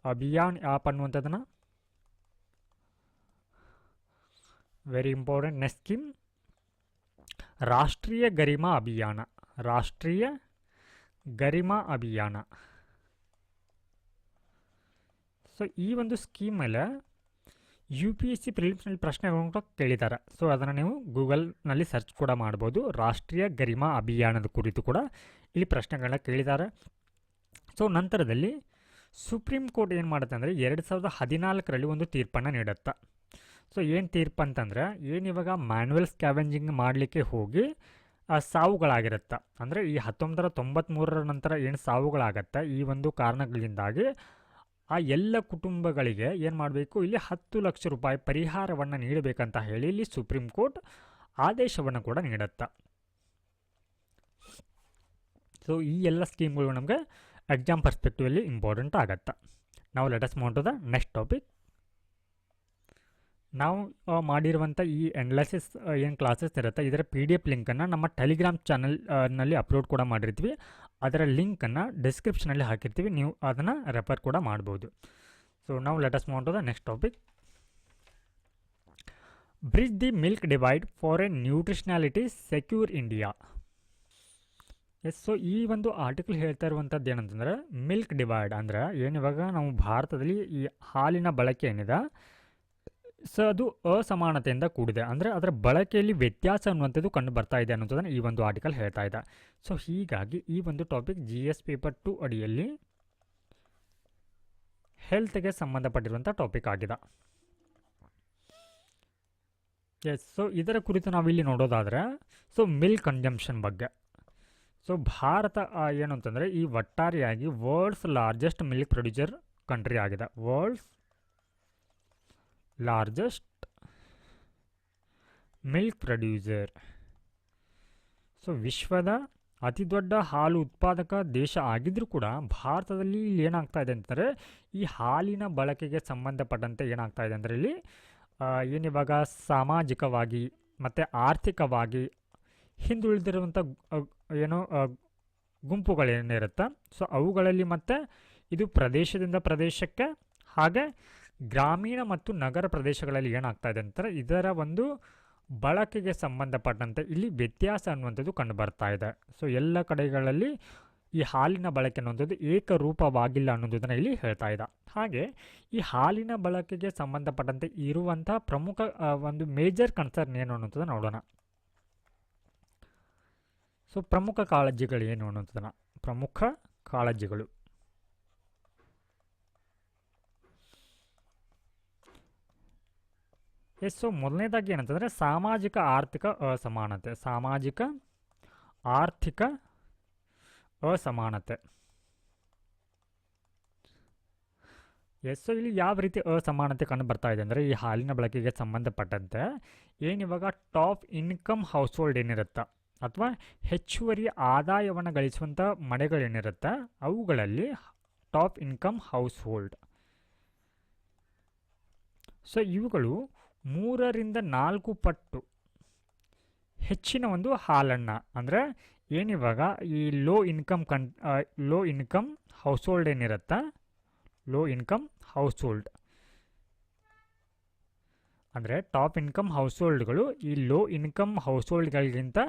ಅಭಿಯಾನ್ ಆ್ಯಪ್ ಅನ್ನುವಂಥದ್ದನ್ನು ವೆರಿ ಇಂಪಾರ್ಟೆಂಟ್. ನೆಕ್ಸ್ಟ್ ಸ್ಕೀಮ್ ರಾಷ್ಟ್ರೀಯ ಗರಿಮಾ ಅಭಿಯಾನ. ಸೊ ಈ ಒಂದು ಸ್ಕೀಮ್ ಮೇಲೆ UPSC ಪ್ರಿಲಿಮ್ಸ್ನಲ್ಲಿ ಪ್ರಶ್ನೆಗಳನ್ನು ಕೇಳಿದ್ದಾರೆ. ಸೊ ಅದನ್ನು ನೀವು ಗೂಗಲ್ನಲ್ಲಿ ಸರ್ಚ್ ಕೂಡ ಮಾಡ್ಬೋದು. ರಾಷ್ಟ್ರೀಯ ಗರಿಮಾ ಅಭಿಯಾನದ ಕುರಿತು ಕೂಡ ಇಲ್ಲಿ ಪ್ರಶ್ನೆಗಳನ್ನ ಕೇಳಿದ್ದಾರೆ. ಸೊ ನಂತರದಲ್ಲಿ ಸುಪ್ರೀಂ ಕೋರ್ಟ್ ಏನು ಮಾಡುತ್ತೆ ಅಂದರೆ 2014ರಲ್ಲಿ ಒಂದು ತೀರ್ಪನ್ನು ನೀಡುತ್ತೆ. ಸೊ ಏನು ತೀರ್ಪು ಅಂತಂದರೆ ಏನಿವಾಗ ಮ್ಯಾನ್ಯುವಲ್ ಸ್ಕ್ಯಾವೆಂಜಿಂಗ್ ಮಾಡಲಿಕ್ಕೆ ಹೋಗಿ ಸಾವುಗಳಾಗಿರುತ್ತೆ, ಅಂದರೆ ಈ 1993ರ ನಂತರ ಏನು ಸಾವುಗಳಾಗತ್ತೆ ಈ ಒಂದು ಕಾರಣಗಳಿಂದಾಗಿ ಆ ಎಲ್ಲ ಕುಟುಂಬಗಳಿಗೆ ಏನು ಮಾಡಬೇಕು, ಇಲ್ಲಿ 10 ಲಕ್ಷ ರೂಪಾಯಿ ಪರಿಹಾರವನ್ನು ನೀಡಬೇಕಂತ ಹೇಳಿ ಇಲ್ಲಿ ಸುಪ್ರೀಂ ಕೋರ್ಟ್ ಆದೇಶವನ್ನು ಕೂಡ ನೀಡುತ್ತೆ. ಸೊ ಈ ಎಲ್ಲ ಸ್ಕೀಮ್ಗಳು ನಮಗೆ ಎಕ್ಸಾಮ್ ಪರ್ಸ್ಪೆಕ್ಟಿವಲ್ಲಿ ಇಂಪಾರ್ಟೆಂಟ್ ಆಗುತ್ತೆ. ನಾವು let us move to the next topic. ನಾವು ಮಾಡಿರುವಂಥ ಈ ಅನಾಲಿಸಿಸ್ ಏನು ಕ್ಲಾಸಸ್ ಇರುತ್ತೆ ಇದರ PDF ಲಿಂಕನ್ನು ನಮ್ಮ ಟೆಲಿಗ್ರಾಮ್ ಚಾನಲ್ನಲ್ಲಿ ಅಪ್ಲೋಡ್ ಕೂಡ ಮಾಡಿರ್ತೀವಿ. ಅದರ ಲಿಂಕನ್ನು ಡಿಸ್ಕ್ರಿಪ್ಷನಲ್ಲಿ ಹಾಕಿರ್ತೀವಿ, ನೀವು ಅದನ್ನು ರೆಫರ್ ಕೂಡ ಮಾಡ್ಬೋದು. ಸೊ ನಾವು let us move to the next topic. Bridge the milk divide for a nutritionally secure India. So ಈ ಒಂದು ಆರ್ಟಿಕಲ್ ಹೇಳ್ತಾ ಇರುವಂಥದ್ದು ಏನಂತಂದರೆ ಮಿಲ್ಕ್ ಡಿವೈಡ್ ಅಂದರೆ ಏನಿವಾಗ ನಾವು ಭಾರತದಲ್ಲಿ ಈ ಹಾಲಿನ ಬಳಕೆ ಏನಿದೆ ಸೊ ಅದು ಅಸಮಾನತೆಯಿಂದ ಕೂಡಿದೆ, ಅಂದರೆ ಅದರ ಬಳಕೆಯಲ್ಲಿ ವ್ಯತ್ಯಾಸ ಅನ್ನುವಂಥದ್ದು ಕಂಡು ಬರ್ತಾ ಇದೆ ಅನ್ನೋದನ್ನು ಈ ಒಂದು ಆರ್ಟಿಕಲ್ ಹೇಳ್ತಾ ಇದೆ. ಸೊ ಹೀಗಾಗಿ ಈ ಒಂದು ಟಾಪಿಕ್ GS ಪೇಪರ್ 2 ಅಡಿಯಲ್ಲಿ ಹೆಲ್ತ್ಗೆ ಸಂಬಂಧಪಟ್ಟಿರುವಂಥ ಟಾಪಿಕ್ ಆಗಿದೆ. ಎಸ್, ಸೊ ಇದರ ಕುರಿತು ನಾವಿಲ್ಲಿ ನೋಡೋದಾದರೆ ಸೊ ಮಿಲ್ಕ್ ಕನ್ಸಂಪ್ಷನ್ ಬಗ್ಗೆ. ಸೊ ಭಾರತ ಏನು ಅಂತಂದರೆ ಈ ಒಟ್ಟಾರೆಯಾಗಿ world's largest milk producer country ಆಗಿದೆ. World's largest milk producer. So ವಿಶ್ವದ ಅತಿ ದೊಡ್ಡ ಹಾಲು ಉತ್ಪಾದಕ ದೇಶ ಆಗಿದ್ದರೂ ಕೂಡ ಭಾರತದಲ್ಲಿ ಇಲ್ಲಿ ಏನಾಗ್ತಾ ಇದೆ ಅಂತಂದರೆ ಈ ಹಾಲಿನ ಬಳಕೆಗೆ ಸಂಬಂಧಪಟ್ಟಂತೆ ಏನಾಗ್ತಾ ಇದೆ ಅಂದರೆ ಇಲ್ಲಿ ಏನಿವಾಗ ಸಾಮಾಜಿಕವಾಗಿ ಮತ್ತು ಆರ್ಥಿಕವಾಗಿ ಹಿಂದುಳಿದಿರುವಂಥ ಏನೋ ಗುಂಪುಗಳೇನಿರುತ್ತೆ ಸೊ ಅವುಗಳಲ್ಲಿ ಮತ್ತು ಇದು ಪ್ರದೇಶದಿಂದ ಪ್ರದೇಶಕ್ಕೆ ಹಾಗೆ ಗ್ರಾಮೀಣ ಮತ್ತು ನಗರ ಪ್ರದೇಶಗಳಲ್ಲಿ ಏನಾಗ್ತಾ ಇದೆ ಅಂತಾರೆ ಇದರ ಒಂದು ಬಳಕೆಗೆ ಸಂಬಂಧಪಟ್ಟಂತೆ ಇಲ್ಲಿ ವ್ಯತ್ಯಾಸ ಅನ್ನುವಂಥದ್ದು ಕಂಡು ಬರ್ತಾ ಇದೆ. ಸೊ ಎಲ್ಲ ಕಡೆಗಳಲ್ಲಿ ಈ ಹಾಲಿನ ಬಳಕೆ ಅನ್ನುವಂಥದ್ದು ಏಕರೂಪವಾಗಿಲ್ಲ ಅನ್ನೋದನ್ನು ಇಲ್ಲಿ ಹೇಳ್ತಾ ಇದ್ದ. ಹಾಗೆ ಈ ಹಾಲಿನ ಬಳಕೆಗೆ ಸಂಬಂಧಪಟ್ಟಂತೆ ಇರುವಂಥ ಪ್ರಮುಖ ಒಂದು ಮೇಜರ್ ಕನ್ಸರ್ನ್ ಏನು ಅನ್ನೋಂಥದ್ದು ನೋಡೋಣ. ಸೊ ಪ್ರಮುಖ ಕಾಳಜಿಗಳು ಏನು ಅನ್ನೋಂಥದ್ದನ್ನು, ಪ್ರಮುಖ ಕಾಳಜಿಗಳು ಸೊ ಮೊದಲನೇದಾಗಿ ಏನಂತಂದರೆ ಸಾಮಾಜಿಕ ಆರ್ಥಿಕ ಅಸಮಾನತೆ. ಸಾಮಾಜಿಕ ಆರ್ಥಿಕ ಅಸಮಾನತೆ. ಸೊ ಇಲ್ಲಿ ಯಾವ ರೀತಿ ಅಸಮಾನತೆ ಕಂಡು ಬರ್ತಾ ಇದೆ ಅಂದರೆ ಈ ಹಾಲಿನ ಬಳಕೆಗೆ ಸಂಬಂಧಪಟ್ಟಂತೆ ಏನಿವಾಗ ಟಾಪ್ ಇನ್ಕಮ್ ಹೌಸ್ ಹೋಲ್ಡ್ ಏನಿರುತ್ತೆ ಅಥವಾ ಹೆಚ್ಚುವರಿ ಆದಾಯವನ್ನು ಗಳಿಸುವಂಥ ಮನೆಗಳೇನಿರುತ್ತೆ ಅವುಗಳಲ್ಲಿ top income house hold, so ಇವುಗಳು 3-4 ಪಟ್ಟು ಹೆಚ್ಚಿನ ಒಂದು ಹಾಲನ್ನು ಅಂದರೆ ಏನಿವಾಗ ಈ ಲೋ ಇನ್ಕಮ್ ಹೌಸ್ ಹೋಲ್ಡ್ ಏನಿರುತ್ತೆ, ಲೋ ಇನ್ಕಮ್ ಹೌಸ್ ಹೋಲ್ಡ್ ಅಂದರೆ ಟಾಪ್ ಇನ್ಕಮ್ ಹೌಸ್ ಹೋಲ್ಡ್ಗಳು ಈ ಲೋ ಇನ್ಕಮ್ ಹೌಸ್ ಹೋಲ್ಡ್ಗಳಿಗಿಂತ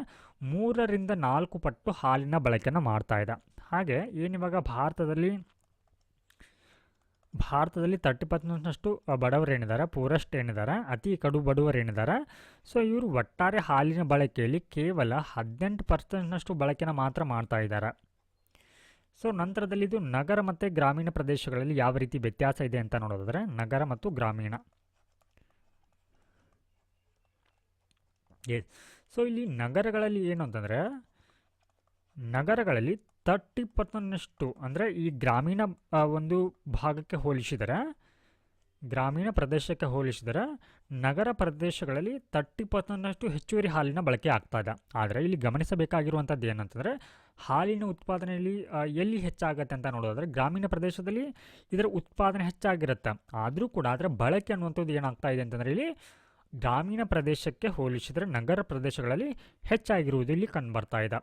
3-4 ಪಟ್ಟು ಹಾಲಿನ ಬಳಕೆಯನ್ನು ಮಾಡ್ತಾ ಇದೆ. ಹಾಗೆ ಏನಿವಾಗ ಭಾರತದಲ್ಲಿ 30% ಬಡವರೇನಿದ್ದಾರೆ, ಪೂರೆಸ್ಟ್ ಏನಿದ್ದಾರೆ, ಅತಿ ಕಡು ಬಡವರೇನಿದ್ದಾರೆ, ಸೊ ಇವರು ಒಟ್ಟಾರೆ ಹಾಲಿನ ಬಳಕೆಯಲ್ಲಿ ಕೇವಲ 18% ಬಳಕೆನ ಮಾತ್ರ ಮಾಡ್ತಾ ಇದ್ದಾರೆ. ಸೊ ನಂತರದಲ್ಲಿ ಇದು ನಗರ ಮತ್ತು ಗ್ರಾಮೀಣ ಪ್ರದೇಶಗಳಲ್ಲಿ ಯಾವ ರೀತಿ ವ್ಯತ್ಯಾಸ ಇದೆ ಅಂತ ನೋಡೋದಾದರೆ ನಗರ ಮತ್ತು ಗ್ರಾಮೀಣ. ಸೊ ಇಲ್ಲಿ ನಗರಗಳಲ್ಲಿ ಏನು ಅಂತಂದರೆ ನಗರಗಳಲ್ಲಿ 30% ಅಂದರೆ ಈ ಗ್ರಾಮೀಣ ಒಂದು ಭಾಗಕ್ಕೆ ಹೋಲಿಸಿದರೆ, ಗ್ರಾಮೀಣ ಪ್ರದೇಶಕ್ಕೆ ಹೋಲಿಸಿದರೆ ನಗರ ಪ್ರದೇಶಗಳಲ್ಲಿ 30% ಹೆಚ್ಚುವರಿ ಹಾಲಿನ ಬಳಕೆ ಆಗ್ತಾ ಇದೆ. ಆದರೆ ಇಲ್ಲಿ ಗಮನಿಸಬೇಕಾಗಿರುವಂಥದ್ದು ಏನಂತಂದರೆ ಹಾಲಿನ ಉತ್ಪಾದನೆಯಲ್ಲಿ ಎಲ್ಲಿ ಹೆಚ್ಚಾಗುತ್ತೆ ಅಂತ ನೋಡೋದಾದರೆ ಗ್ರಾಮೀಣ ಪ್ರದೇಶದಲ್ಲಿ ಇದರ ಉತ್ಪಾದನೆ ಹೆಚ್ಚಾಗಿರುತ್ತೆ. ಆದರೂ ಕೂಡ ಅದರ ಬಳಕೆ ಅನ್ನುವಂಥದ್ದು ಏನಾಗ್ತಾ ಇದೆ ಅಂತಂದರೆ ಇಲ್ಲಿ ಗ್ರಾಮೀಣ ಪ್ರದೇಶಕ್ಕೆ ಹೋಲಿಸಿದರೆ ನಗರ ಪ್ರದೇಶಗಳಲ್ಲಿ ಹೆಚ್ಚಾಗಿರುವುದು ಇಲ್ಲಿ ಕಂಡುಬರ್ತಾ ಇದೆ.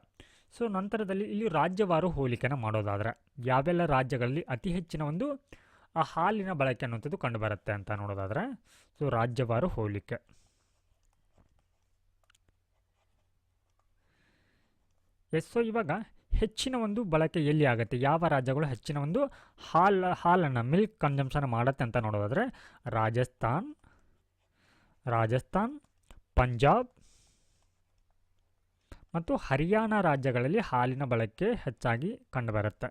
ಸೊ ನಂತರದಲ್ಲಿ ಇಲ್ಲಿ ರಾಜ್ಯವಾರು ಹೋಲಿಕೆನ ಮಾಡೋದಾದರೆ ಯಾವೆಲ್ಲ ರಾಜ್ಯಗಳಲ್ಲಿ ಅತಿ ಹೆಚ್ಚಿನ ಒಂದು ಹಾಲಿನ ಬಳಕೆ ಅನ್ನುವಂಥದ್ದು ಕಂಡುಬರುತ್ತೆ ಅಂತ ನೋಡೋದಾದರೆ ಸೊ ರಾಜ್ಯವಾರು ಹೋಲಿಕೆ. ಸೊ ಇವಾಗ ಹೆಚ್ಚಿನ ಒಂದು ಬಳಕೆ ಎಲ್ಲಿ ಆಗುತ್ತೆ, ಯಾವ ರಾಜ್ಯಗಳು ಹೆಚ್ಚಿನ ಒಂದು ಹಾಲನ್ನು ಮಿಲ್ಕ್ ಕನ್ಸಂಪ್ಷನ್ ಮಾಡುತ್ತೆ ಅಂತ ನೋಡೋದಾದರೆ ರಾಜಸ್ಥಾನ್, ಪಂಜಾಬ್ ಮತ್ತು ಹರಿಯಾಣ ರಾಜ್ಯಗಳಲ್ಲಿ ಹಾಲಿನ ಬಳಕೆ ಹೆಚ್ಚಾಗಿ ಕಂಡುಬರುತ್ತೆ.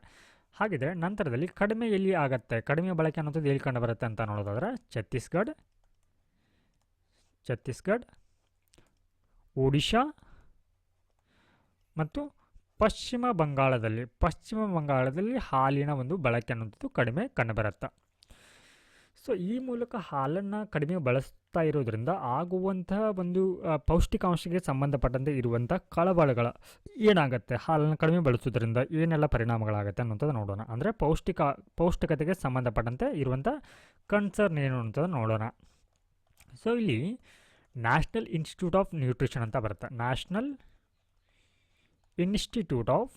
ಹಾಗಿದ್ರೆ ನಂತರದಲ್ಲಿ ಕಡಿಮೆ ಎಲ್ಲಿ ಆಗುತ್ತೆ, ಕಡಿಮೆ ಬಳಕೆ ಅನ್ನೋದು ಎಲ್ಲಿ ಕಂಡುಬರುತ್ತೆ ಅಂತ ನೋಡೋದಾದರೆ ಛತ್ತೀಸ್ಗಢ, ಒಡಿಶಾ ಮತ್ತು ಪಶ್ಚಿಮ ಬಂಗಾಳದಲ್ಲಿ ಹಾಲಿನ ಒಂದು ಬಳಕೆ ಅನ್ನೋದು ಕಡಿಮೆ ಕಂಡುಬರುತ್ತೆ. ಸೊ ಈ ಮೂಲಕ ಹಾಲನ್ನು ಕಡಿಮೆ ಬಳಸ್ತಾ ಇರೋದ್ರಿಂದ ಆಗುವಂತಹ ಒಂದು ಪೌಷ್ಟಿಕಾಂಶಕ್ಕೆ ಸಂಬಂಧಪಟ್ಟಂತೆ ಇರುವಂಥ ಕಳವಳಗಳ ಏನಾಗುತ್ತೆ, ಹಾಲನ್ನು ಕಡಿಮೆ ಬಳಸೋದ್ರಿಂದ ಏನೆಲ್ಲ ಪರಿಣಾಮಗಳಾಗುತ್ತೆ ಅನ್ನೋಂಥದ್ದು ನೋಡೋಣ. ಅಂದರೆ ಪೌಷ್ಟಿಕತೆಗೆ ಸಂಬಂಧಪಟ್ಟಂತೆ ಇರುವಂಥ ಕನ್ಸರ್ನ್ ಏನು ಅನ್ನೋಂಥದ್ದು ನೋಡೋಣ. ಸೊ ಇಲ್ಲಿ ನ್ಯಾಷನಲ್ ಇನ್ಸ್ಟಿಟ್ಯೂಟ್ ಆಫ್ ನ್ಯೂಟ್ರಿಷನ್ ಅಂತ ಬರುತ್ತೆ, national institute of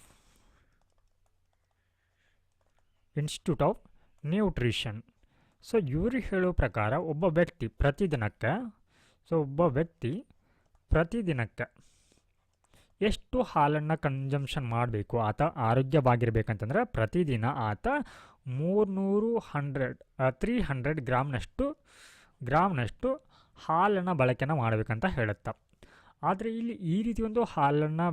nutrition. So ಇವರು ಹೇಳೋ ಪ್ರಕಾರ ಒಬ್ಬ ವ್ಯಕ್ತಿ ಪ್ರತಿದಿನಕ್ಕೆ ಎಷ್ಟು ಹಾಲನ್ನು ಕನ್ಸಂಪ್ಷನ್ ಮಾಡಬೇಕು, ಆತ ಆರೋಗ್ಯವಾಗಿರಬೇಕಂತಂದರೆ ಪ್ರತಿದಿನ ಆತ 300 ಗ್ರಾಮ್ನಷ್ಟು ಹಾಲನ್ನು ಬಳಕೆನ ಮಾಡಬೇಕಂತ ಹೇಳುತ್ತೆ. ಆದರೆ ಇಲ್ಲಿ ಈ ರೀತಿ ಒಂದು ಹಾಲನ್ನು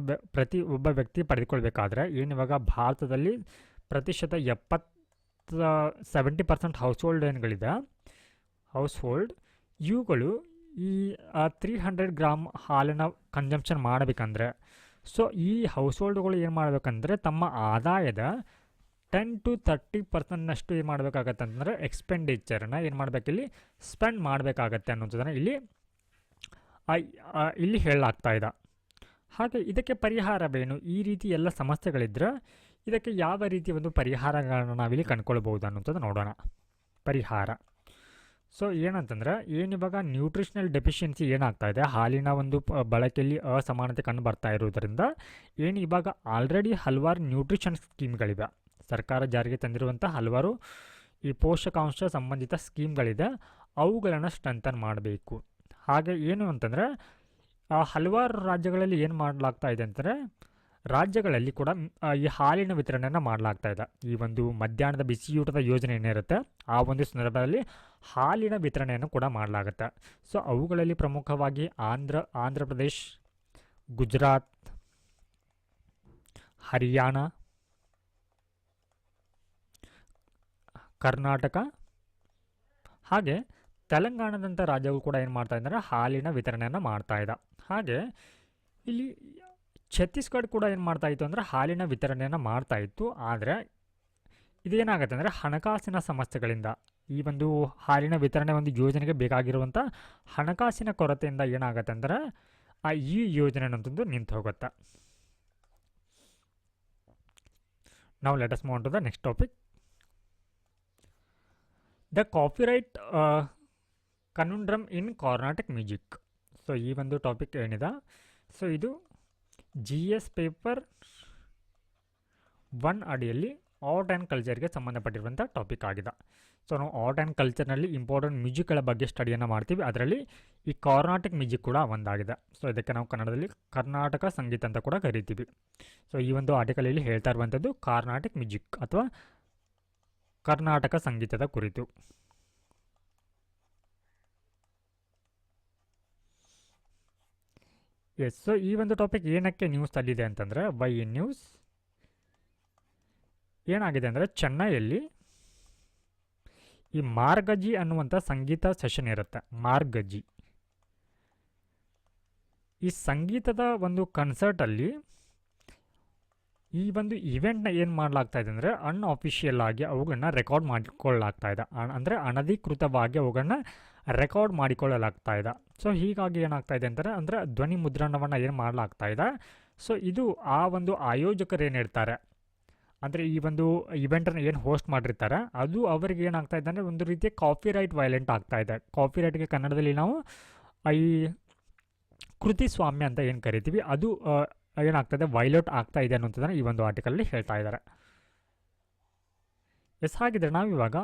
ಒಬ್ಬ ವ್ಯಕ್ತಿ ಪಡೆದುಕೊಳ್ಬೇಕಾದ್ರೆ ಏನಿವಾಗ ಭಾರತದಲ್ಲಿ ಪ್ರತಿಶತ 70% ಹೌಸ್ ಹೋಲ್ಡ್ ಇವುಗಳು ಈ 300 ಗ್ರಾಮ್ ಹಾಲನ್ನು ಕನ್ಸಂಪ್ಷನ್ ಮಾಡಬೇಕಂದ್ರೆ ಸೊ ಈ ಹೌಸ್ ಹೋಲ್ಡ್ಗಳು ಏನು ಮಾಡಬೇಕಂದ್ರೆ ತಮ್ಮ ಆದಾಯದ 10-30% ಏನು ಮಾಡಬೇಕಾಗತ್ತೆ ಅಂತಂದರೆ ಎಕ್ಸ್ಪೆಂಡಿಚರ್ನ ಏನು ಮಾಡಬೇಕಿಲ್ಲಿ ಸ್ಪೆಂಡ್ ಮಾಡಬೇಕಾಗತ್ತೆ ಅನ್ನೋದನ್ನು ಇಲ್ಲಿ ಹೇಳಲಾಗ್ತಾ ಇದೆ. ಹಾಗೆ ಇದಕ್ಕೆ ಪರಿಹಾರವೇನು, ಈ ರೀತಿ ಎಲ್ಲ ಸಮಸ್ಯೆಗಳಿದ್ದರೆ ಇದಕ್ಕೆ ಯಾವ ರೀತಿ ಒಂದು ಪರಿಹಾರಗಳನ್ನು ನಾವಿಲ್ಲಿ ಕಂಡುಕೊಳ್ಬೋದು ಅನ್ನೋಂಥದ್ದು ನೋಡೋಣ. ಪರಿಹಾರ ಸೊ ಏನಂತಂದರೆ ಏನಿವಾಗ ನ್ಯೂಟ್ರಿಷನಲ್ ಡೆಫಿಷಿಯನ್ಸಿ ಏನಾಗ್ತಾ ಇದೆ, ಹಾಲಿನ ಒಂದು ಬಳಕೆಯಲ್ಲಿ ಅಸಮಾನತೆ ಕಂಡು ಬರ್ತಾ ಇರೋದರಿಂದ ಏನು ಇವಾಗ ಆಲ್ರೆಡಿ ಹಲವಾರು ನ್ಯೂಟ್ರಿಷನ್ ಸ್ಕೀಮ್ಗಳಿವೆ, ಸರ್ಕಾರ ಜಾರಿಗೆ ತಂದಿರುವಂಥ ಹಲವಾರು ಈ ಪೋಷಕಾಂಶ ಸಂಬಂಧಿತ ಸ್ಕೀಮ್ಗಳಿದೆ ಅವುಗಳನ್ನು ಸ್ಟ್ರೆಂಥನ್ ಮಾಡಬೇಕು. ಹಾಗೆ ಏನು ಅಂತಂದರೆ ಹಲವಾರು ರಾಜ್ಯಗಳಲ್ಲಿ ಏನು ಮಾಡಲಾಗ್ತಾ ಇದೆ ಅಂತಂದರೆ ರಾಜ್ಯಗಳಲ್ಲಿ ಕೂಡ ಈ ಹಾಲಿನ ವಿತರಣೆಯನ್ನು ಮಾಡಲಾಗ್ತಾ ಇದೆ. ಈ ಒಂದು ಮಧ್ಯಾಹ್ನದ ಬಿಸಿಯೂಟದ ಯೋಜನೆ ಏನಿರುತ್ತೆ ಆ ಒಂದು ಸಂದರ್ಭದಲ್ಲಿ ಹಾಲಿನ ವಿತರಣೆಯನ್ನು ಕೂಡ ಮಾಡಲಾಗುತ್ತೆ. ಸೊ ಅವುಗಳಲ್ಲಿ ಪ್ರಮುಖವಾಗಿ ಆಂಧ್ರ ಪ್ರದೇಶ್, ಗುಜರಾತ್, ಹರಿಯಾಣ, ಕರ್ನಾಟಕ ಹಾಗೆ ತೆಲಂಗಾಣದಂಥ ರಾಜ್ಯಗಳು ಕೂಡ ಏನು ಮಾಡ್ತಾ ಇದ್ದಾರೆ, ಹಾಲಿನ ವಿತರಣೆಯನ್ನು ಮಾಡ್ತಾ ಇದೆ. ಹಾಗೆ ಇಲ್ಲಿ ಛತ್ತೀಸ್ಗಢ ಕೂಡ ಏನು ಮಾಡ್ತಾಯಿತ್ತು ಅಂದರೆ ಹಾಲಿನ ವಿತರಣೆಯನ್ನು ಮಾಡ್ತಾಯಿತ್ತು. ಆದರೆ ಇದೇನಾಗುತ್ತೆ ಅಂದರೆ ಹಣಕಾಸಿನ ಸಮಸ್ಯೆಗಳಿಂದ ಈ ಒಂದು ಹಾಲಿನ ವಿತರಣೆ ಒಂದು ಯೋಜನೆಗೆ ಬೇಕಾಗಿರುವಂಥ ಹಣಕಾಸಿನ ಕೊರತೆಯಿಂದ ಏನಾಗುತ್ತೆ ಅಂದರೆ ಈ ಯೋಜನೆ ಅನ್ನೋದು ನಿಂತು ಹೋಗುತ್ತೆ. ನಾವು let us move on to the next topic, the copyright conundrum in Carnatic music. So ಈ ಒಂದು ಟಾಪಿಕ್ ಏನಿದೆ, ಸೊ ಇದು GS ಪೇಪರ್ 1 ಅಡಿಯಲ್ಲಿ ಆರ್ಟ್ ಆ್ಯಂಡ್ ಕಲ್ಚರ್ಗೆ ಸಂಬಂಧಪಟ್ಟಿರುವಂಥ ಟಾಪಿಕ್ ಆಗಿದೆ. ಸೊ ನಾವು ಆರ್ಟ್ ಆ್ಯಂಡ್ ಕಲ್ಚರ್ನಲ್ಲಿ ಇಂಪಾರ್ಟೆಂಟ್ ಮ್ಯೂಸಿಕ್ಗಳ ಬಗ್ಗೆ ಸ್ಟಡಿಯನ್ನು ಮಾಡ್ತೀವಿ. ಅದರಲ್ಲಿ ಈ ಕಾರ್ನಾಟಿಕ್ ಮ್ಯೂಸಿಕ್ ಕೂಡ ಒಂದಾಗಿದೆ. ಸೊ ಇದಕ್ಕೆ ನಾವು ಕನ್ನಡದಲ್ಲಿ ಕರ್ನಾಟಕ ಸಂಗೀತ ಅಂತ ಕೂಡ ಕರಿತೀವಿ. ಸೊ ಈ ಒಂದು ಆರ್ಟಿಕಲಲ್ಲಿ ಹೇಳ್ತಾ ಇರುವಂಥದ್ದು ಕಾರ್ನಾಟಿಕ್ ಮ್ಯೂಸಿಕ್ ಅಥವಾ ಕರ್ನಾಟಕ ಸಂಗೀತದ ಕುರಿತು. ಎಸ್, ಸೊ ಈ ಒಂದು ಟಾಪಿಕ್ ಏನಕ್ಕೆ ನ್ಯೂಸಲ್ಲಿದೆ ಅಂತಂದರೆ ವೈ ಇನ್ ನ್ಯೂಸ್ ಏನಾಗಿದೆ ಅಂದರೆ ಚೆನ್ನೈಯಲ್ಲಿ ಈ ಮಾರ್ಗಜಿ ಅನ್ನುವಂಥ ಸಂಗೀತ ಸೆಷನ್ ಇರುತ್ತೆ. ಮಾರ್ಗಜಿ ಈ ಸಂಗೀತದ ಒಂದು ಕನ್ಸರ್ಟಲ್ಲಿ ಈ ಒಂದು ಇವೆಂಟ್ನ ಏನು ಮಾಡಲಾಗ್ತಾ ಇದೆ ಅಂದರೆ ಅನ್ಅಫಿಷಿಯಲ್ ಆಗಿ ಅವುಗಳನ್ನ ರೆಕಾರ್ಡ್ ಮಾಡಿಕೊಳ್ಳಲಾಗ್ತಾ ಇದೆ. ಅಂದರೆ ಅನಧಿಕೃತವಾಗಿ ಅವುಗಳನ್ನ ರೆಕಾರ್ಡ್ ಮಾಡಿಕೊಳ್ಳಲಾಗ್ತಾ ಇದೆ. ಸೊ ಹೀಗಾಗಿ ಏನಾಗ್ತಾ ಇದೆ ಅಂದರೆ ಧ್ವನಿ ಮುದ್ರಣವನ್ನು ಏನು ಮಾಡಲಾಗ್ತಾ ಇದೆ. ಸೊ ಇದು ಆ ಒಂದು ಆಯೋಜಕರು ಏನಿರ್ತಾರೆ ಅಂದರೆ ಈ ಒಂದು ಇವೆಂಟನ್ನು ಏನು ಹೋಸ್ಟ್ ಮಾಡಿರ್ತಾರೆ ಅದು ಅವರಿಗೆ ಏನಾಗ್ತಾ ಇದೆ ಅಂದರೆ ಒಂದು ರೀತಿಯ ಕಾಪಿರೈಟ್ ವೈಲೆಂಟ್ ಆಗ್ತಾ ಇದೆ. ಕಾಪಿರೈಟ್ಗೆ ಕನ್ನಡದಲ್ಲಿ ನಾವು ಈ ಕೃತಿ ಸ್ವಾಮ್ಯ ಅಂತ ಏನು ಕರಿತೀವಿ ಅದು ಏನಾಗ್ತದೆ ವೈಲೇಟ್ ಆಗ್ತಾ ಇದೆ ಅನ್ನೋಂಥದ್ದನ್ನು ಈ ಒಂದು ಆರ್ಟಿಕಲಲ್ಲಿ ಹೇಳ್ತಾ ಇದ್ದಾರೆ. ಎಸ್, ಹಾಗಿದ್ರೆ ನಾವಿವಾಗ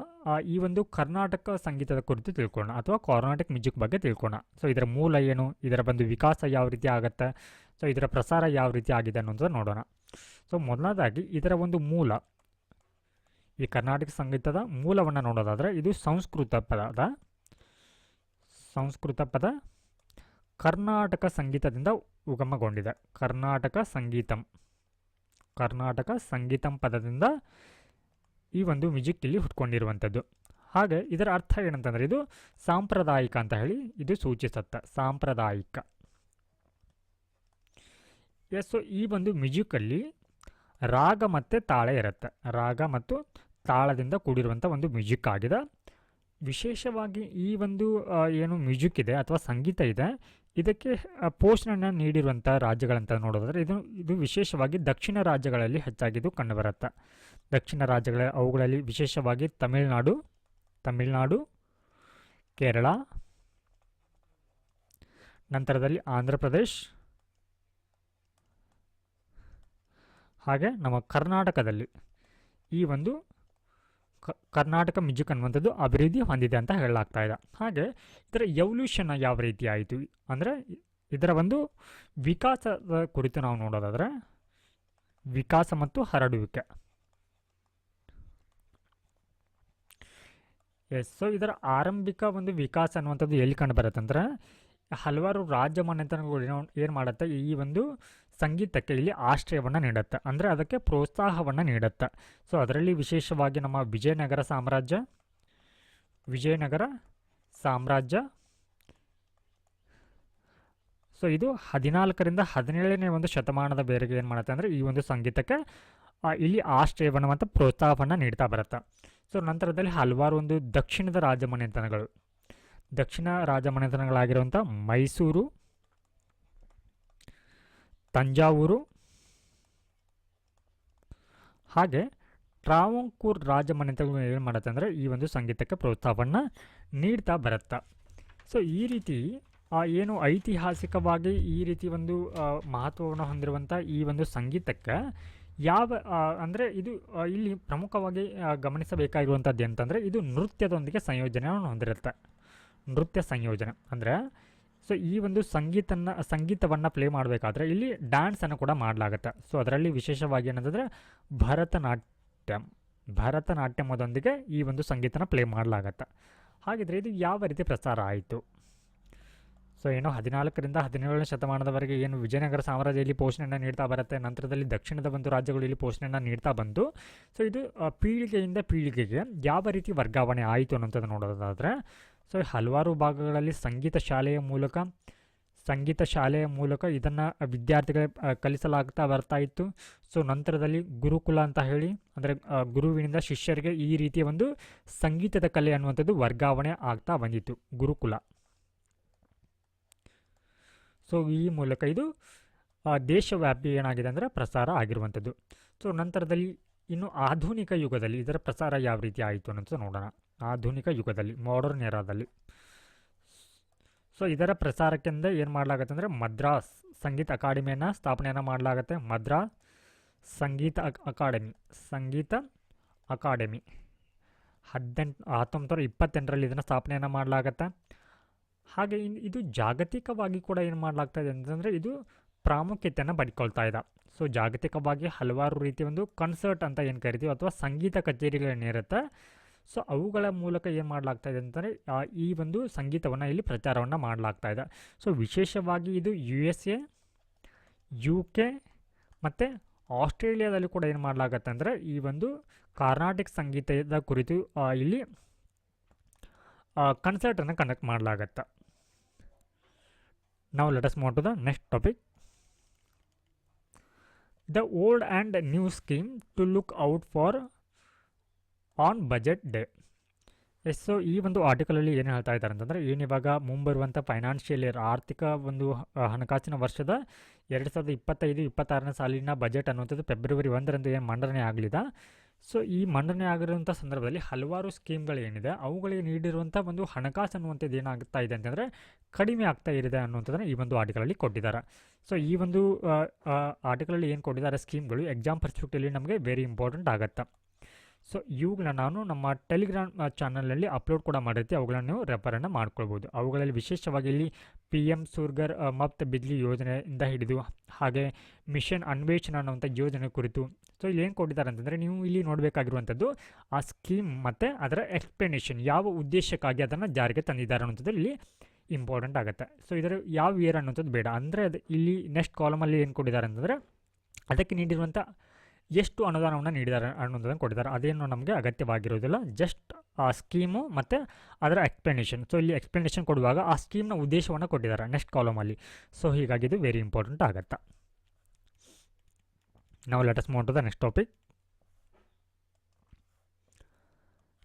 ಈ ಒಂದು ಕರ್ನಾಟಕ ಸಂಗೀತದ ಕುರಿತು ತಿಳ್ಕೊಳ್ಳೋಣ ಅಥವಾ ಕಾರ್ನಾಟಿಕ್ ಮ್ಯೂಸಿಕ್ ಬಗ್ಗೆ ತಿಳ್ಕೊಳ್ಳೋಣ. ಸೊ ಇದರ ಮೂಲ ಏನು, ಇದರ ಒಂದು ವಿಕಾಸ ಯಾವ ರೀತಿ ಆಗುತ್ತೆ, ಸೊ ಇದರ ಪ್ರಸಾರ ಯಾವ ರೀತಿ ಆಗಿದೆ ಅನ್ನೋಂಥದ್ದು ನೋಡೋಣ. ಸೊ ಮೊದಲನೇದಾಗಿ ಇದರ ಒಂದು ಮೂಲ, ಈ ಕರ್ನಾಟಕ ಸಂಗೀತದ ಮೂಲವನ್ನು ನೋಡೋದಾದರೆ ಇದು ಸಂಸ್ಕೃತ ಪದ ಕರ್ನಾಟಕ ಸಂಗೀತದಿಂದ ಉಗಮಗೊಂಡಿದೆ. ಕರ್ನಾಟಕ ಸಂಗೀತಂ ಪದದಿಂದ ಈ ಒಂದು ಮ್ಯೂಸಿಕ್ ಇಲ್ಲಿ ಹುಟ್ಕೊಂಡಿರುವಂಥದ್ದು. ಹಾಗೆ ಇದರ ಅರ್ಥ ಏನಂತಂದರೆ ಇದು ಸಾಂಪ್ರದಾಯಿಕ ಅಂತ ಹೇಳಿ ಇದು ಸೂಚಿಸುತ್ತೆ. ಸಾಂಪ್ರದಾಯಿಕ. ಎಸ್, ಸೊ ಈ ಒಂದು ಮ್ಯೂಸಿಕಲ್ಲಿ ರಾಗ ಮತ್ತು ತಾಳ ಇರುತ್ತೆ. ರಾಗ ಮತ್ತು ತಾಳದಿಂದ ಕೂಡಿರುವಂಥ ಒಂದು ಮ್ಯೂಸಿಕ್ ಆಗಿದೆ. ವಿಶೇಷವಾಗಿ ಈ ಒಂದು ಏನು ಮ್ಯೂಸಿಕ್ ಇದೆ ಅಥವಾ ಸಂಗೀತ ಇದೆ ಇದಕ್ಕೆ ಪೋಷಣೆಯನ್ನು ನೀಡಿರುವಂಥ ರಾಜ್ಯಗಳಂತ ನೋಡೋದಾದರೆ ಇದು ವಿಶೇಷವಾಗಿ ದಕ್ಷಿಣ ರಾಜ್ಯಗಳಲ್ಲಿ ಹೆಚ್ಚಾಗಿದ್ದು ಕಂಡುಬರುತ್ತೆ. ದಕ್ಷಿಣ ರಾಜ್ಯಗಳ ಅವುಗಳಲ್ಲಿ ವಿಶೇಷವಾಗಿ ತಮಿಳುನಾಡು, ಕೇರಳ, ನಂತರದಲ್ಲಿ ಆಂಧ್ರ ಪ್ರದೇಶ್, ಹಾಗೆ ನಮ್ಮ ಕರ್ನಾಟಕದಲ್ಲಿ ಈ ಒಂದು ಕರ್ನಾಟಕ ಮ್ಯೂಸಿಕ್ ಅನ್ನುವಂಥದ್ದು ಅಭಿವೃದ್ಧಿ ಹೊಂದಿದೆ ಅಂತ ಹೇಳಲಾಗ್ತಾ ಇದೆ. ಹಾಗೆ ಇದರ ಎವಲ್ಯೂಷನ್ ಯಾವ ರೀತಿ ಆಯಿತು ಅಂದರೆ ಇದರ ಒಂದು ವಿಕಾಸದ ಕುರಿತು ನಾವು ನೋಡೋದಾದರೆ ವಿಕಾಸ ಮತ್ತು ಹರಡುವಿಕೆ. ಎಸ್, ಸೊ ಇದರ ಆರಂಭಿಕ ಒಂದು ವಿಕಾಸ ಅನ್ನುವಂಥದ್ದು ಎಲ್ಲಿ ಕಂಡು ಬರುತ್ತೆ ಅಂದರೆ ಹಲವಾರು ರಾಜ್ಯ ಮನೆತನಗಳು ಏನು ಮಾಡುತ್ತೆ ಈ ಒಂದು ಸಂಗೀತಕ್ಕೆ ಇಲ್ಲಿ ಆಶ್ರಯವನ್ನು ನೀಡುತ್ತೆ, ಅಂದರೆ ಅದಕ್ಕೆ ಪ್ರೋತ್ಸಾಹವನ್ನು ನೀಡುತ್ತೆ. ಸೊ ಅದರಲ್ಲಿ ವಿಶೇಷವಾಗಿ ನಮ್ಮ ವಿಜಯನಗರ ಸಾಮ್ರಾಜ್ಯ ಸೊ ಇದು 14ರಿಂದ 17ನೇ ಒಂದು ಶತಮಾನದ ಬೇರೆಗೆ ಏನು ಮಾಡುತ್ತೆ ಅಂದರೆ ಈ ಒಂದು ಸಂಗೀತಕ್ಕೆ ಇಲ್ಲಿ ಆಶ್ರಯವನ್ನು ಮತ್ತು ಪ್ರೋತ್ಸಾಹವನ್ನು ನೀಡ್ತಾ ಬರುತ್ತೆ. ಸೊ ನಂತರದಲ್ಲಿ ಹಲವಾರು ಒಂದು ದಕ್ಷಿಣ ರಾಜಮನೆತನಗಳಾಗಿರುವಂಥ ಮೈಸೂರು, ತಂಜಾವೂರು ಹಾಗೆ ಟ್ರಾವಂಕೂರ್ ರಾಜಮನೆತನಗಳು ಏನು ಮಾಡುತ್ತೆ ಅಂದರೆ ಈ ಒಂದು ಸಂಗೀತಕ್ಕೆ ಪ್ರೋತ್ಸಾಹವನ್ನು ನೀಡ್ತಾ ಬರುತ್ತೆ. ಸೊ ಈ ರೀತಿ ಏನು ಐತಿಹಾಸಿಕವಾಗಿ ಈ ರೀತಿ ಒಂದು ಮಹತ್ವವನ್ನು ಹೊಂದಿರುವಂಥ ಈ ಒಂದು ಸಂಗೀತಕ್ಕೆ ಯಾವ ಅಂದರೆ ಇದು ಇಲ್ಲಿ ಪ್ರಮುಖವಾಗಿ ಗಮನಿಸಬೇಕಾಗಿರುವಂಥದ್ದು ಅಂತಂದರೆ ಇದು ನೃತ್ಯದೊಂದಿಗೆ ಸಂಯೋಜನೆಯನ್ನು ಹೊಂದಿರುತ್ತೆ. ನೃತ್ಯ ಸಂಯೋಜನೆ ಅಂದರೆ ಸೊ ಈ ಒಂದು ಸಂಗೀತವನ್ನು ಪ್ಲೇ ಮಾಡಬೇಕಾದ್ರೆ ಇಲ್ಲಿ ಡ್ಯಾನ್ಸನ್ನು ಕೂಡ ಮಾಡಲಾಗುತ್ತೆ. ಸೊ ಅದರಲ್ಲಿ ವಿಶೇಷವಾಗಿ ಏನಂತಂದರೆ ಭರತನಾಟ್ಯಮದೊಂದಿಗೆ ಈ ಒಂದು ಸಂಗೀತನ ಪ್ಲೇ ಮಾಡಲಾಗತ್ತೆ. ಹಾಗಿದ್ರೆ ಇದು ಯಾವ ರೀತಿ ಪ್ರಸಾರ ಆಯಿತು? ಸೊ ಏನು 14ರಿಂದ 17ನೇ ಶತಮಾನದವರೆಗೆ ಏನು ವಿಜಯನಗರ ಸಾಮ್ರಾಜ್ಯ ಇಲ್ಲಿ ಪೋಷಣೆಯನ್ನು ನೀಡ್ತಾ ಬರುತ್ತೆ. ನಂತರದಲ್ಲಿ ದಕ್ಷಿಣದ ಒಂದು ರಾಜ್ಯಗಳು ಇಲ್ಲಿ ಪೋಷಣೆಯನ್ನು ನೀಡ್ತಾ ಬಂದು ಸೊ ಇದು ಪೀಳಿಗೆಯಿಂದ ಪೀಳಿಗೆಗೆ ಯಾವ ರೀತಿ ವರ್ಗಾವಣೆ ಆಯಿತು ಅನ್ನೋಂಥದ್ದು ನೋಡೋದಾದರೆ, ಸೊ ಹಲವಾರು ಭಾಗಗಳಲ್ಲಿ ಸಂಗೀತ ಶಾಲೆಯ ಮೂಲಕ ಇದನ್ನು ವಿದ್ಯಾರ್ಥಿಗಳ ಕಲಿಸಲಾಗ್ತಾ ಬರ್ತಾ ಇತ್ತು. ಸೊ ನಂತರದಲ್ಲಿ ಗುರುಕುಲ ಅಂತ ಹೇಳಿ ಅಂದರೆ ಗುರುವಿನಿಂದ ಶಿಷ್ಯರಿಗೆ ಈ ರೀತಿಯ ಒಂದು ಸಂಗೀತದ ಕಲೆ ಅನ್ನುವಂಥದ್ದು ವರ್ಗಾವಣೆ ಆಗ್ತಾ ಬಂದಿತ್ತು, ಗುರುಕುಲ. ಸೊ ಈ ಮೂಲಕ ಇದು ದೇಶವ್ಯಾಪಿ ಏನಾಗಿದೆ ಅಂದರೆ ಪ್ರಸಾರ ಆಗಿರುವಂಥದ್ದು. ಸೊ ನಂತರದಲ್ಲಿ ಇನ್ನು ಆಧುನಿಕ ಯುಗದಲ್ಲಿ ಇದರ ಪ್ರಸಾರ ಯಾವ ರೀತಿ ಆಯಿತು ಅನ್ನೋದು ನೋಡೋಣ. ಆಧುನಿಕ ಯುಗದಲ್ಲಿ, ಮಾಡರ್ನ್ ಎರಾದಲ್ಲಿ ಸೊ ಇದರ ಪ್ರಸಾರಕ್ಕೆಂದು ಏನು ಮಾಡಲಾಗುತ್ತೆ ಅಂದರೆ ಮದ್ರಾಸ್ ಸಂಗೀತ ಅಕಾಡೆಮಿಯನ್ನು ಸ್ಥಾಪನೆಯನ್ನು ಮಾಡಲಾಗುತ್ತೆ. ಮದ್ರಾಸ್ ಸಂಗೀತ ಅಕಾಡೆಮಿ 1928ರಲ್ಲಿ ಇದನ್ನು ಸ್ಥಾಪನೆಯನ್ನು ಮಾಡಲಾಗುತ್ತೆ. ಹಾಗೆ ಇದು ಜಾಗತಿಕವಾಗಿ ಕೂಡ ಏನು ಮಾಡಲಾಗ್ತಾ ಇದೆ ಅಂತಂದರೆ ಇದು ಪ್ರಾಮುಖ್ಯತೆಯನ್ನು ಪಡ್ಕೊಳ್ತಾ ಇದೆ. ಸೊ ಜಾಗತಿಕವಾಗಿ ಹಲವಾರು ರೀತಿಯ ಒಂದು ಕನ್ಸರ್ಟ್ ಅಂತ ಏನು ಕರಿತೀವಿ ಅಥವಾ ಸಂಗೀತ ಕಚೇರಿಗಳೇನಿರುತ್ತೆ, ಸೊ ಅವುಗಳ ಮೂಲಕ ಏನು ಮಾಡಲಾಗ್ತಾ ಇದೆ ಅಂತಂದರೆ ಈ ಒಂದು ಸಂಗೀತವನ್ನು ಇಲ್ಲಿ ಪ್ರಚಾರವನ್ನು ಮಾಡಲಾಗ್ತಾ ಇದೆ. ಸೊ ವಿಶೇಷವಾಗಿ ಇದು USA, UK ಮತ್ತು ಆಸ್ಟ್ರೇಲಿಯಾದಲ್ಲಿ ಕೂಡ ಏನು ಮಾಡಲಾಗತ್ತೆ ಅಂದರೆ ಈ ಒಂದು ಕರ್ನಾಟಕ ಸಂಗೀತದ ಕುರಿತು ಇಲ್ಲಿ ಕನ್ಸರ್ಟನ್ನು conduct ಮಾಡಲಾಗತ್ತೆ. Now let us move to the next topic. The old and new scheme to look out for on budget day. So ಈ ಒಂದು ಆರ್ಟಿಕಲಲ್ಲಿ ಏನು ಹೇಳ್ತಾ ಇದ್ದಾರೆ ಅಂತಂದರೆ ಏನಿವಾಗ ಮುಂಬರುವಂಥ ಫೈನಾನ್ಷಿಯಲ್ ಇಯರ್ ಆರ್ಥಿಕ ಒಂದು ಹಣಕಾಸಿನ ವರ್ಷದ 2025-26ನೇ ಸಾಲಿನ ಬಜೆಟ್ ಅನ್ನುವಂಥದ್ದು ಫೆಬ್ರವರಿ 1ರಂದು ಏನು ಮಂಡನೆ ಆಗಲಿದೆ. ಸೊ ಈ ಮಂಡನೆ ಆಗಿರುವಂಥ ಸಂದರ್ಭದಲ್ಲಿ ಹಲವಾರು ಸ್ಕೀಮ್ಗಳೇನಿದೆ ಅವುಗಳಿಗೆ ನೀಡಿರುವಂಥ ಒಂದು ಹಣಕಾಸು ಅನ್ನುವಂಥದ್ದು ಏನಾಗ್ತಾ ಇದೆ ಅಂತಂದರೆ ಕಡಿಮೆ ಆಗ್ತಾ ಇದೆ ಅನ್ನುವಂಥದ್ದನ್ನು ಈ ಒಂದು ಆರ್ಟಿಕಲಲ್ಲಿ ಕೊಟ್ಟಿದ್ದಾರೆ. ಸೊ ಈ ಒಂದು ಆರ್ಟಿಕಲಲ್ಲಿ ಏನು ಕೊಟ್ಟಿದ್ದಾರೆ ಸ್ಕೀಮ್ಗಳು ಎಕ್ಸಾಮ್ ಪರ್ಸ್ಪೆಕ್ಟಿವಲ್ಲಿ ನಮಗೆ ವೆರಿ ಇಂಪಾರ್ಟೆಂಟ್ ಆಗುತ್ತೆ. ಸೊ ಇವುಗಳನ್ನ ನಾನು ನಮ್ಮ ಟೆಲಿಗ್ರಾಮ್ ಚಾನಲ್ನಲ್ಲಿ ಅಪ್ಲೋಡ್ ಕೂಡ ಮಾಡಿರ್ತೀವಿ, ಅವುಗಳನ್ನು ನೀವು ರೆಫರನ್ನು ಮಾಡ್ಕೊಳ್ಬೋದು. ಅವುಗಳಲ್ಲಿ ವಿಶೇಷವಾಗಿ ಇಲ್ಲಿ PM ಸೂರ್ಗರ್ ಮುಫ್ತ್ ಬಿಜ್ಲಿ ಯೋಜನೆಯಿಂದ ಹಿಡಿದು ಹಾಗೆ ಮಿಷನ್ ಅನ್ವೇಷಣೆ ಅನ್ನುವಂಥ ಯೋಜನೆ ಕುರಿತು ಸೊ ಇಲ್ಲಿ ಏನು ಕೊಟ್ಟಿದ್ದಾರೆ ಅಂತಂದರೆ ನೀವು ಇಲ್ಲಿ ನೋಡಬೇಕಾಗಿರುವಂಥದ್ದು ಆ ಸ್ಕೀಮ್ ಮತ್ತು ಅದರ ಎಕ್ಸ್ಪ್ಲನೇಷನ್ ಯಾವ ಉದ್ದೇಶಕ್ಕಾಗಿ ಅದನ್ನು ಜಾರಿಗೆ ತಂದಿದ್ದಾರೆ ಅನ್ನೋಂಥದ್ದು ಇಲ್ಲಿ ಇಂಪಾರ್ಟೆಂಟ್ ಆಗುತ್ತೆ. ಸೊ ಇದರ ಯಾವ ಇಯರ್ ಅನ್ನೋಂಥದ್ದು ಬೇಡ, ಅಂದರೆ ಅದು ಇಲ್ಲಿ ನೆಕ್ಸ್ಟ್ ಕಾಲಮಲ್ಲಿ ಏನು ಕೊಟ್ಟಿದ್ದಾರೆ ಅಂತಂದರೆ ಅದಕ್ಕೆ ನೀಡಿರುವಂಥ ಎಷ್ಟು ಅನುದಾನವನ್ನು ನೀಡಿದ್ದಾರೆ ಅನ್ನೋದನ್ನು ಕೊಟ್ಟಿದ್ದಾರೆ, ಅದೇನು ನಮಗೆ ಅಗತ್ಯವಾಗಿರೋದಿಲ್ಲ. ಜಸ್ಟ್ ಆ ಸ್ಕೀಮು ಮತ್ತು ಅದರ ಎಕ್ಸ್ಪ್ಲನೇಷನ್. ಸೊ ಇಲ್ಲಿ ಎಕ್ಸ್ಪ್ಲನೇಷನ್ ಕೊಡುವಾಗ ಆ ಸ್ಕೀಮ್ನ ಉದ್ದೇಶವನ್ನು ಕೊಟ್ಟಿದ್ದಾರೆ ನೆಕ್ಸ್ಟ್ ಕಾಲಮಲ್ಲಿ. ಸೊ ಹೀಗಾಗಿ ಇದು ವೆರಿ ಇಂಪಾರ್ಟೆಂಟ್ ಆಗುತ್ತೆ. Now let us move to the next topic.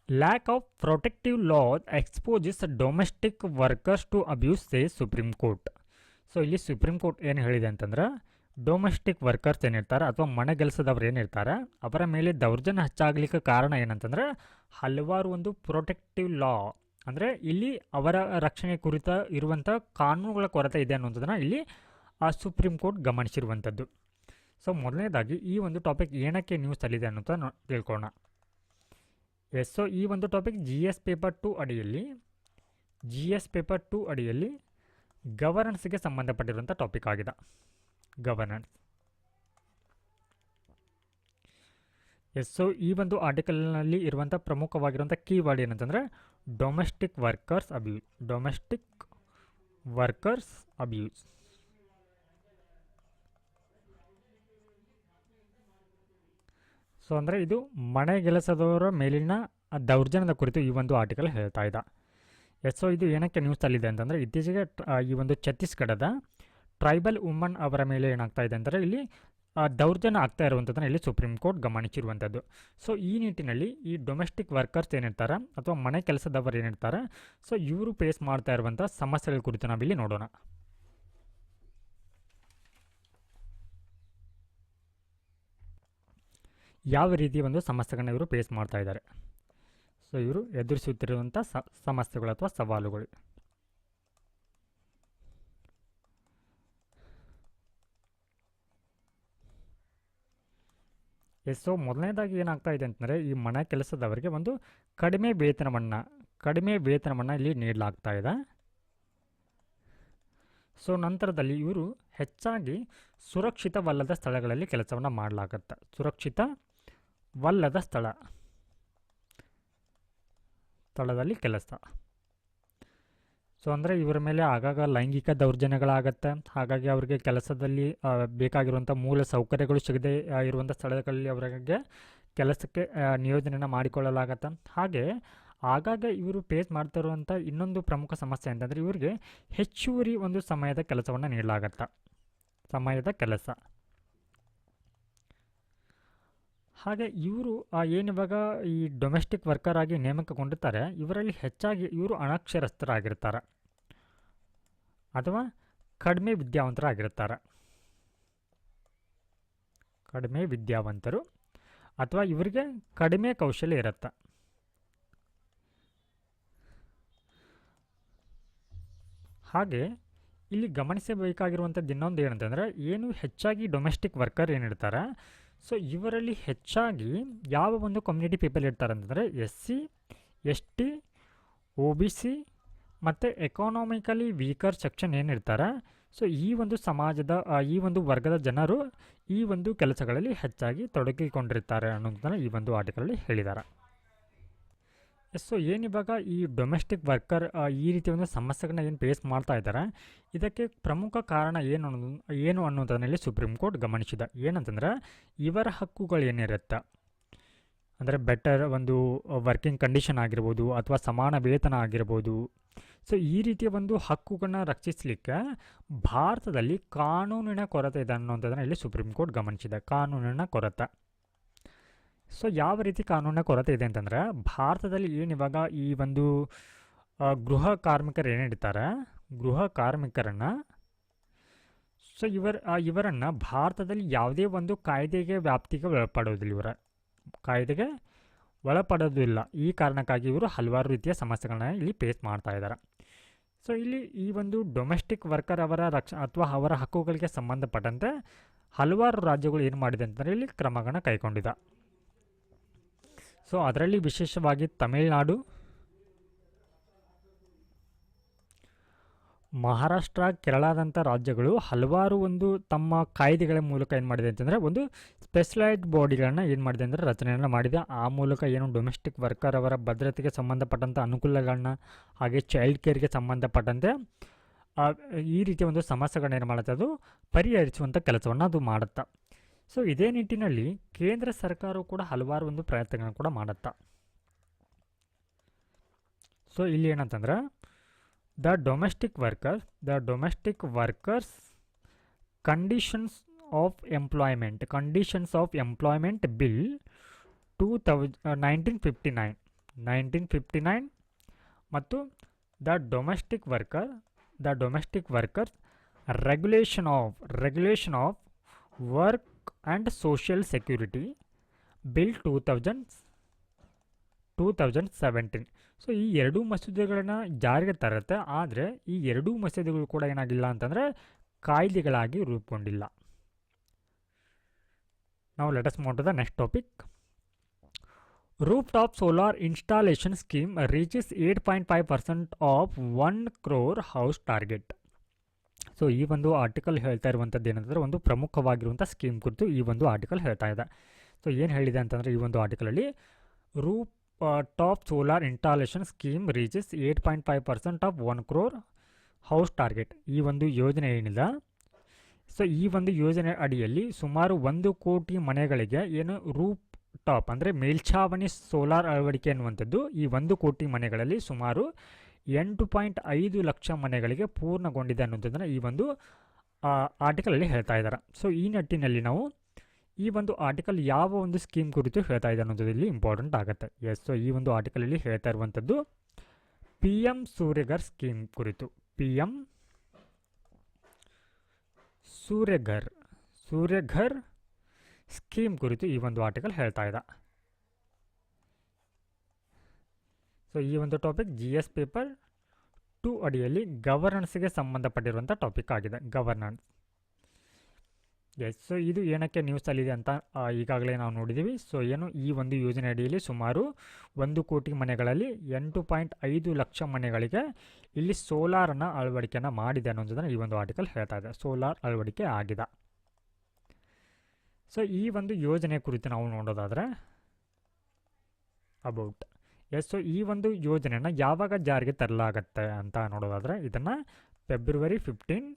Lack of protective laws exposes domestic workers to abuse, says Supreme Court. So ಇಲ್ಲಿ ಸುಪ್ರೀಂ ಕೋರ್ಟ್ ಏನು ಹೇಳಿದೆ ಅಂತಂದ್ರೆ ಡೊಮೆಸ್ಟಿಕ್ ವರ್ಕರ್ಸ್ ಏನಿರ್ತಾರೆ ಅಥವಾ ಮನೆಗೆಲಸದವ್ರು ಏನಿರ್ತಾರೆ ಅವರ ಮೇಲೆ ದೌರ್ಜನ್ಯ ಹೆಚ್ಚಾಗಲಿಕ್ಕೆ ಕಾರಣ ಏನಂತಂದರೆ ಹಲವಾರು ಒಂದು ಪ್ರೊಟೆಕ್ಟಿವ್ ಲಾ ಅಂದರೆ ಇಲ್ಲಿ ಅವರ ರಕ್ಷಣೆ ಕುರಿತ ಇರುವಂಥ ಕಾನೂನುಗಳ ಕೊರತೆ ಇದೆ ಅನ್ನೋಂಥದ್ದನ್ನು ಇಲ್ಲಿ ಆ ಸುಪ್ರೀಂ ಕೋರ್ಟ್ ಗಮನಿಸಿರುವಂಥದ್ದು. ಸೊ ಮೊದಲನೇದಾಗಿ ಈ ಒಂದು ಟಾಪಿಕ್ ಏನಕ್ಕೆ ನ್ಯೂಸಲ್ಲಿದೆ ಅನ್ನೋಂಥ ತಿಳ್ಕೊಳ್ಳೋಣ. ಸೊ ಈ ಒಂದು ಟಾಪಿಕ್ GS ಪೇಪರ್ 2 ಅಡಿಯಲ್ಲಿ ಗವರ್ನೆನ್ಸ್ಗೆ ಸಂಬಂಧಪಟ್ಟಿರುವಂಥ ಟಾಪಿಕ್ ಆಗಿದೆ. ಗವರ್ನೆನ್ಸ್. ಸೊ ಈ ಒಂದು ಆರ್ಟಿಕಲ್ನಲ್ಲಿ ಇರುವಂಥ ಪ್ರಮುಖವಾಗಿರುವಂಥ ಕೀವರ್ಡ್ ಏನಂತಂದರೆ ಡೊಮೆಸ್ಟಿಕ್ ವರ್ಕರ್ಸ್ ಅಬ್ಯೂಸ್. ಸೊ ಅಂದರೆ ಇದು ಮನೆಗೆಲಸದವರ ಮೇಲಿನ ದೌರ್ಜನ್ಯದ ಕುರಿತು ಈ ಒಂದು ಆರ್ಟಿಕಲ್ ಹೇಳ್ತಾ ಇದೆ. ಸೊ ಇದು ಏನಕ್ಕೆ ನ್ಯೂಸಲ್ಲಿದೆ ಅಂತಂದರೆ ಇತ್ತೀಚೆಗೆ ಈ ಒಂದು ಛತ್ತೀಸ್ಗಢದ ಟ್ರೈಬಲ್ ವುಮನ್ ಅವರ ಮೇಲೆ ಏನಾಗ್ತಾ ಇದೆ ಅಂದರೆ ಇಲ್ಲಿ ದೌರ್ಜನ್ಯ ಆಗ್ತಾ ಇರುವಂಥದ್ದನ್ನು ಇಲ್ಲಿ ಸುಪ್ರೀಂ ಕೋರ್ಟ್ ಗಮನಿಸಿರುವಂಥದ್ದು. ಸೊ ಈ ನಿಟ್ಟಿನಲ್ಲಿ ಈ ಡೊಮೆಸ್ಟಿಕ್ ವರ್ಕರ್ಸ್ ಏನಿರ್ತಾರೆ ಅಥವಾ ಮನೆ ಕೆಲಸದವರು ಏನಿರ್ತಾರೆ ಸೊ ಇವರು ಫೇಸ್ ಮಾಡ್ತಾ ಇರುವಂಥ ಸಮಸ್ಯೆಗಳ ಕುರಿತು ನಾವಿಲ್ಲಿ ನೋಡೋಣ. ಯಾವ ರೀತಿಯ ಒಂದು ಸಮಸ್ಯೆಗಳನ್ನ ಇವರು ಫೇಸ್ ಮಾಡ್ತಾ ಇದ್ದಾರೆ, ಸೊ ಇವರು ಎದುರಿಸುತ್ತಿರುವಂಥ ಸಮಸ್ಯೆಗಳು ಅಥವಾ ಸವಾಲುಗಳು. ಸೊ ಮೊದಲನೇದಾಗಿ ಏನಾಗ್ತಾ ಇದೆ ಅಂತಂದರೆ ಈ ಮನೆ ಕೆಲಸದವರಿಗೆ ಒಂದು ಕಡಿಮೆ ವೇತನವನ್ನು ಇಲ್ಲಿ ನೀಡಲಾಗ್ತಾ ಇದೆ. ಸೊ ನಂತರದಲ್ಲಿ ಇವರು ಹೆಚ್ಚಾಗಿ ಸುರಕ್ಷಿತವಲ್ಲದ ಸ್ಥಳಗಳಲ್ಲಿ ಕೆಲಸವನ್ನು ಮಾಡಲಾಗತ್ತೆ. ಸುರಕ್ಷಿತವಲ್ಲದ ಸ್ಥಳದಲ್ಲಿ ಕೆಲಸ. ಸೊ ಅಂದರೆ ಇವರ ಮೇಲೆ ಆಗಾಗ ಲೈಂಗಿಕ ದೌರ್ಜನ್ಯಗಳಾಗತ್ತೆ. ಹಾಗಾಗಿ ಅವರಿಗೆ ಕೆಲಸದಲ್ಲಿ ಬೇಕಾಗಿರುವಂಥ ಮೂಲ ಸೌಕರ್ಯಗಳು ಸಿಗದೆ ಇರುವಂಥ ಸ್ಥಳಗಳಲ್ಲಿ ಅವರಿಗೆ ಕೆಲಸಕ್ಕೆ ನಿಯೋಜನೆಯನ್ನು ಮಾಡಿಕೊಳ್ಳಲಾಗತ್ತೆ. ಹಾಗೆ ಆಗಾಗ ಇವರು ಫೇಸ್ ಮಾಡ್ತಾ ಇರುವಂಥ ಇನ್ನೊಂದು ಪ್ರಮುಖ ಸಮಸ್ಯೆ ಅಂತಂದರೆ ಇವರಿಗೆ ಹೆಚ್ಚುವರಿ ಒಂದು ಸಮಯದ ಕೆಲಸವನ್ನು ನೀಡಲಾಗತ್ತೆ. ಸಮಯದ ಕೆಲಸ. ಹಾಗೆ ಇವರು ಏನಿವಾಗ ಈ ಡೊಮೆಸ್ಟಿಕ್ ವರ್ಕರ್ ಆಗಿ ನೇಮಕಗೊಂಡಿರ್ತಾರೆ, ಇವರಲ್ಲಿ ಹೆಚ್ಚಾಗಿ ಇವರು ಅನಕ್ಷರಸ್ಥರಾಗಿರ್ತಾರೆ ಅಥವಾ ಕಡಿಮೆ ವಿದ್ಯಾವಂತರು ಅಥವಾ ಇವರಿಗೆ ಕಡಿಮೆ ಕೌಶಲ್ಯ ಇರುತ್ತೆ. ಹಾಗೆ ಇಲ್ಲಿ ಗಮನಿಸಬೇಕಾಗಿರುವಂಥದ್ದು ಇನ್ನೊಂದು ಏನಂತಂದರೆ, ಏನು ಹೆಚ್ಚಾಗಿ ಡೊಮೆಸ್ಟಿಕ್ ವರ್ಕರ್ ಏನಿರ್ತಾರೆ, ಸೊ ಇವರಲ್ಲಿ ಹೆಚ್ಚಾಗಿ ಯಾವ ಒಂದು ಕಮ್ಯುನಿಟಿ ಪೀಪಲ್ ಇರ್ತಾರೆ ಅಂತಂದರೆ SC ST OBC ಮತ್ತು ಎಕಾನಾಮಿಕಲಿ ವೀಕರ್ ಸೆಕ್ಷನ್ ಏನಿರ್ತಾರೆ, ಸೊ ಈ ಒಂದು ಸಮಾಜದ ಈ ಒಂದು ವರ್ಗದ ಜನರು ಈ ಒಂದು ಕೆಲಸಗಳಲ್ಲಿ ಹೆಚ್ಚಾಗಿ ತೊಡಗಿಕೊಂಡಿರ್ತಾರೆ ಅನ್ನೋದನ್ನು ಈ ಒಂದು ಆರ್ಟಿಕಲಲ್ಲಿ ಹೇಳಿದ್ದಾರೆ. ಸೊ ಏನಿವಾಗ ಈ ಡೊಮೆಸ್ಟಿಕ್ ವರ್ಕರ್ ಈ ರೀತಿಯ ಒಂದು ಸಮಸ್ಯೆಗಳನ್ನ ಏನು ಫೇಸ್ ಮಾಡ್ತಾ ಇದ್ದಾರೆ, ಇದಕ್ಕೆ ಪ್ರಮುಖ ಕಾರಣ ಏನು ಅನ್ನೋದನ್ನಲ್ಲಿ ಸುಪ್ರೀಂ ಕೋರ್ಟ್ ಗಮನಿಸಿದೆ. ಏನಂತಂದರೆ ಇವರ ಹಕ್ಕುಗಳು ಏನಿರುತ್ತೆ ಅಂದರೆ ಬೆಟರ್ ಒಂದು ವರ್ಕಿಂಗ್ ಕಂಡೀಷನ್ ಆಗಿರ್ಬೋದು ಅಥವಾ ಸಮಾನ ವೇತನ ಆಗಿರ್ಬೋದು. ಸೊ ಈ ರೀತಿಯ ಒಂದು ಹಕ್ಕುಗಳನ್ನ ರಕ್ಷಿಸಲಿಕ್ಕೆ ಭಾರತದಲ್ಲಿ ಕಾನೂನಿನ ಕೊರತೆ ಇದೆ ಅನ್ನೋಂಥದ್ದನ್ನು ಇಲ್ಲಿ ಸುಪ್ರೀಂ ಕೋರ್ಟ್ ಗಮನಿಸಿದೆ. ಕಾನೂನಿನ ಕೊರತೆ. ಸೊ ಯಾವ ರೀತಿ ಕಾನೂನಿನ ಕೊರತೆ ಇದೆ ಅಂತಂದರೆ, ಭಾರತದಲ್ಲಿ ಏನಿವಾಗ ಈ ಒಂದು ಗೃಹ ಕಾರ್ಮಿಕರು ಏನಿರ್ತಾರೆ, ಗೃಹ ಕಾರ್ಮಿಕರನ್ನು ಸೊ ಇವರನ್ನು ಭಾರತದಲ್ಲಿ ಯಾವುದೇ ಒಂದು ಕಾಯ್ದೆಗೆ ವ್ಯಾಪ್ತಿಗೆ ಒಳಪಡೋದಿಲ್ಲ. ಈ ಕಾರಣಕ್ಕಾಗಿ ಇವರು ಹಲವಾರು ರೀತಿಯ ಸಮಸ್ಯೆಗಳನ್ನ ಇಲ್ಲಿ ಫೇಸ್ ಮಾಡ್ತಾ ಇದ್ದಾರೆ. ಸೊ ಇಲ್ಲಿ ಈ ಒಂದು ಡೊಮೆಸ್ಟಿಕ್ ವರ್ಕರ್ ಅವರ ಅಥವಾ ಅವರ ಹಕ್ಕುಗಳಿಗೆ ಸಂಬಂಧಪಟ್ಟಂತೆ ಹಲವಾರು ರಾಜ್ಯಗಳು ಏನು ಮಾಡಿದೆ ಅಂತಂದರೆ ಇಲ್ಲಿ ಕ್ರಮಗಳನ್ನು ಕೈಗೊಂಡಿದೆ. ಸೊ ಅದರಲ್ಲಿ ವಿಶೇಷವಾಗಿ ತಮಿಳುನಾಡು, ಮಹಾರಾಷ್ಟ್ರ, ಕೇರಳದಂಥ ರಾಜ್ಯಗಳು ಹಲವಾರು ಒಂದು ತಮ್ಮ ಕಾಯ್ದೆಗಳ ಮೂಲಕ ಏನು ಮಾಡಿದೆ ಅಂತಂದರೆ ಒಂದು ಸ್ಪೆಷಲೈಸ್ಡ್ ಬಾಡಿಗಳನ್ನು ಏನು ಮಾಡಿದೆ ಅಂದರೆ ರಚನೆಯನ್ನು ಮಾಡಿದೆ. ಆ ಮೂಲಕ ಏನು ಡೊಮೆಸ್ಟಿಕ್ ವರ್ಕರ್ ಅವರ ಭದ್ರತೆಗೆ ಸಂಬಂಧಪಟ್ಟಂಥ ಅನುಕೂಲಗಳನ್ನ ಹಾಗೆ ಚೈಲ್ಡ್ ಕೇರ್ಗೆ ಸಂಬಂಧಪಟ್ಟಂತೆ ಈ ರೀತಿಯ ಒಂದು ಸಮಸ್ಯೆಗಳನ್ನ ಏನು ಮಾಡುತ್ತೆ, ಅದು ಪರಿಹರಿಸುವಂಥ ಕೆಲಸವನ್ನು ಅದು ಮಾಡುತ್ತೆ. ಸೊ ಇದೇ ನಿಟ್ಟಿನಲ್ಲಿ ಕೇಂದ್ರ ಸರ್ಕಾರವು ಕೂಡ ಹಲವಾರು ಒಂದು ಪ್ರಯತ್ನಗಳನ್ನು ಕೂಡ ಮಾಡುತ್ತೆ. ಸೊ ಇಲ್ಲಿ ಏನಂತಂದ್ರೆ the domestic workers conditions of employment bill 1959 ಮತ್ತು the domestic workers regulation of work and social security bill 2017. So ಈ ಎರಡೂ ಮಸೂದೆಗಳನ್ನು ಜಾರಿಗೆ ತರುತ್ತೆ. ಆದರೆ ಈ ಎರಡೂ ಮಸೂದೆಗಳು ಕೂಡ ಏನಾಗಿಲ್ಲ ಅಂತಂದರೆ ಕಾಯ್ದೆಗಳಾಗಿ ರೂಪುಗೊಂಡಿಲ್ಲ. ನಾವು let us move to the next topic. Rooftop solar installation scheme reaches 8.5% of 1 crore house target. So ಈ ಒಂದು ಆರ್ಟಿಕಲ್ ಹೇಳ್ತಾ ಇರುವಂಥದ್ದು ಏನಂತಂದರೆ ಒಂದು ಪ್ರಮುಖವಾಗಿರುವಂಥ ಸ್ಕೀಮ್ ಕುರಿತು ಈ ಒಂದು ಆರ್ಟಿಕಲ್ ಹೇಳ್ತಾ ಇದೆ. ಸೊ ಏನು ಹೇಳಿದೆ ಅಂತಂದರೆ ಈ ಒಂದು ಆರ್ಟಿಕಲಲ್ಲಿ top solar installation scheme reaches 8.5% of 1 crore house target. ಈ ಒಂದು ಯೋಜನೆ ಏನಿದೆ, ಸೊ ಈ ಒಂದು ಯೋಜನೆ ಅಡಿಯಲ್ಲಿ ಸುಮಾರು 1 ಕೋಟಿ ಮನೆಗಳಿಗೆ ಏನು ರೂಫ್ ಟಾಪ್ ಅಂದರೆ ಮೇಲ್ಛಾವಣಿ ಸೋಲಾರ್ ಅಳವಡಿಕೆ ಅನ್ನುವಂಥದ್ದು ಈ 1 ಕೋಟಿ ಮನೆಗಳಲ್ಲಿ ಸುಮಾರು 8.5 ಲಕ್ಷ ಮನೆಗಳಿಗೆ ಪೂರ್ಣಗೊಂಡಿದೆ ಅನ್ನೋದನ್ನು ಈ ಒಂದು ಆರ್ಟಿಕಲಲ್ಲಿ ಹೇಳ್ತಾ ಇದ್ದಾರೆ. ಸೊ ಈ ನಿಟ್ಟಿನಲ್ಲಿ ನಾವು ಈ ಒಂದು ಆರ್ಟಿಕಲ್ ಯಾವ ಒಂದು ಸ್ಕೀಮ್ ಕುರಿತು ಹೇಳ್ತಾ ಇದೆ ಅನ್ನೋದು ಇಲ್ಲಿ ಇಂಪಾರ್ಟೆಂಟ್ ಆಗುತ್ತೆ. ಸೊ ಈ ಒಂದು ಆರ್ಟಿಕಲಲ್ಲಿ ಹೇಳ್ತಾ ಇರುವಂಥದ್ದು PM ಸೂರ್ಯಘರ್ ಸ್ಕೀಮ್ ಕುರಿತು. PM ಸೂರ್ಯಘರ್ ಸ್ಕೀಮ್ ಕುರಿತು ಈ ಒಂದು ಆರ್ಟಿಕಲ್ ಹೇಳ್ತಾ ಇದೆ. ಸೊ ಈ ಒಂದು ಟಾಪಿಕ್ GS ಪೇಪರ್ 2 ಅಡಿಯಲ್ಲಿ ಗವರ್ನೆನ್ಸ್ಗೆ ಸಂಬಂಧಪಟ್ಟಿರುವಂಥ ಟಾಪಿಕ್ ಆಗಿದೆ. ಗವರ್ನೆನ್ಸ್ ಎಸ್, ಸೊ ಇದು ಏನಕ್ಕೆ ನ್ಯೂಸಲ್ಲಿದೆ ಅಂತ ಈಗಾಗಲೇ ನಾವು ನೋಡಿದ್ದೀವಿ. ಸೊ ಏನು ಈ ಒಂದು ಯೋಜನೆ ಅಡಿಯಲ್ಲಿ ಸುಮಾರು 1 ಕೋಟಿ ಮನೆಗಳಲ್ಲಿ 8.5 ಲಕ್ಷ ಮನೆಗಳಿಗೆ ಇಲ್ಲಿ ಸೋಲಾರನ್ನು ಅಳವಡಿಕೆಯನ್ನು ಮಾಡಿದೆ ಅನ್ನೋದನ್ನು ಈ ಒಂದು ಆರ್ಟಿಕಲ್ ಹೇಳ್ತಾ ಇದೆ. ಸೋಲಾರ್ ಅಳವಡಿಕೆ ಆಗಿದೆ. ಸೊ ಈ ಒಂದು ಯೋಜನೆ ಕುರಿತು ನಾವು ನೋಡೋದಾದರೆ ಅಬೌಟ್ ಸೊ ಈ ಒಂದು ಯೋಜನೆಯನ್ನು ಯಾವಾಗ ಜಾರಿಗೆ ತರಲಾಗತ್ತೆ ಅಂತ ನೋಡೋದಾದರೆ ಇದನ್ನು ಫೆಬ್ರವರಿ 15,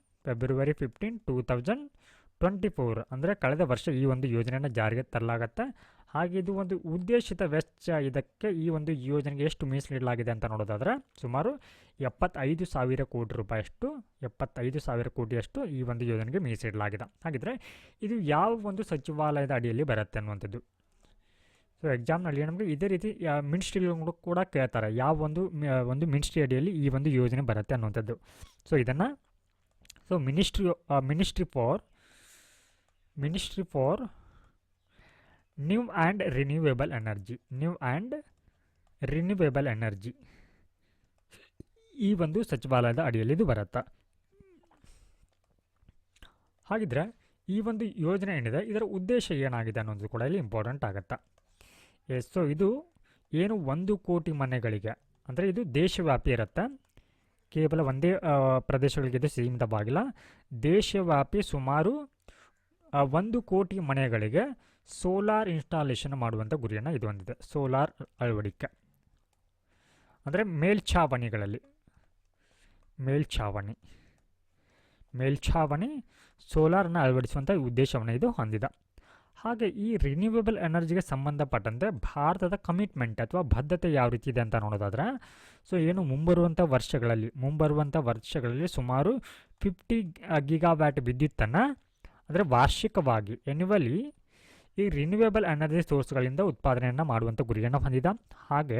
2024 ಅಂದರೆ ಕಳೆದ ವರ್ಷ ಈ ಒಂದು ಯೋಜನೆಯನ್ನು ಜಾರಿಗೆ ತರಲಾಗತ್ತೆ. ಹಾಗೆ ಇದು ಒಂದು ಉದ್ದೇಶಿತ ವೆಚ್ಚ. ಇದಕ್ಕೆ ಈ ಒಂದು ಯೋಜನೆಗೆ ಎಷ್ಟು ಮೀಸಲಿಡಲಾಗಿದೆ ಅಂತ ನೋಡೋದಾದರೆ ಸುಮಾರು 75,000 ಕೋಟಿ ರೂಪಾಯಿಯಷ್ಟು 75,000 ಕೋಟಿಯಷ್ಟು ಈ ಒಂದು ಯೋಜನೆಗೆ ಮೀಸಲಿಡಲಾಗಿದೆ. ಹಾಗಿದ್ರೆ ಇದು ಯಾವ ಒಂದು ಸಚಿವಾಲಯದ ಅಡಿಯಲ್ಲಿ ಬರುತ್ತೆ ಅನ್ನುವಂಥದ್ದು. ಸೊ ಎಕ್ಸಾಮ್ನಲ್ಲಿ ನಮಗೆ ಇದೇ ರೀತಿ ಮಿನಿಸ್ಟ್ರಿಗಳು ಕೂಡ ಕೇಳ್ತಾರೆ, ಯಾವ ಒಂದು ಮಿನಿಸ್ಟ್ರಿ ಅಡಿಯಲ್ಲಿ ಈ ಒಂದು ಯೋಜನೆ ಬರುತ್ತೆ ಅನ್ನುವಂಥದ್ದು. ಸೊ ಇದನ್ನು ministry for new and renewable energy ಈ ಒಂದು ಸಚಿವಾಲಯದ ಅಡಿಯಲ್ಲಿ ಇದು ಬರುತ್ತೆ. ಹಾಗಿದ್ರೆ ಈ ಒಂದು ಯೋಜನೆ ಏನಿದೆ ಇದರ ಉದ್ದೇಶ ಏನಾಗಿದೆ ಅನ್ನೋದು ಕೂಡ ಇಲ್ಲಿ ಇಂಪಾರ್ಟೆಂಟ್ ಆಗುತ್ತೆ. ಸೊ ಇದು ಏನು 1 ಕೋಟಿ ಮನೆಗಳಿಗೆ ಅಂದರೆ ಇದು ದೇಶವ್ಯಾಪಿ ಇರುತ್ತೆ, ಕೇವಲ ಒಂದೇ ಪ್ರದೇಶಗಳಿಗೆ ಇದು ಸೀಮಿತವಾಗಿಲ್ಲ. ದೇಶವ್ಯಾಪಿ ಸುಮಾರು 1 ಕೋಟಿ ಮನೆಗಳಿಗೆ ಸೋಲಾರ್ ಇನ್ಸ್ಟಾಲೇಷನ್ ಮಾಡುವಂಥ ಗುರಿಯನ್ನು ಇದು ಹೊಂದಿದೆ. ಸೋಲಾರ್ ಅಳವಡಿಕೆ ಅಂದರೆ ಮೇಲ್ಛಾವಣಿ ಸೋಲಾರನ್ನು ಅಳವಡಿಸುವಂಥ ಉದ್ದೇಶವನ್ನು ಇದು ಹೊಂದಿದೆ. ಹಾಗೆ ಈ ರಿನ್ಯೂವೇಬಲ್ ಎನರ್ಜಿಗೆ ಸಂಬಂಧಪಟ್ಟಂತೆ ಭಾರತದ ಕಮಿಟ್ಮೆಂಟ್ ಅಥವಾ ಬದ್ಧತೆ ಯಾವ ರೀತಿ ಇದೆ ಅಂತ ನೋಡೋದಾದರೆ ಸೊ ಏನು ಮುಂಬರುವಂಥ ವರ್ಷಗಳಲ್ಲಿ ಸುಮಾರು 50 ಗಿಗಾವ್ಯಾಟ್ ವಿದ್ಯುತ್ತನ್ನು ಅಂದರೆ ವಾರ್ಷಿಕವಾಗಿ ಎನ್ಯುವಲಿ ಈ ರಿನ್ಯೂವೇಬಲ್ ಎನರ್ಜಿ ಸೋರ್ಸ್ಗಳಿಂದ ಉತ್ಪಾದನೆಯನ್ನು ಮಾಡುವಂಥ ಗುರಿಯನ್ನು ಹೊಂದಿದ. ಹಾಗೆ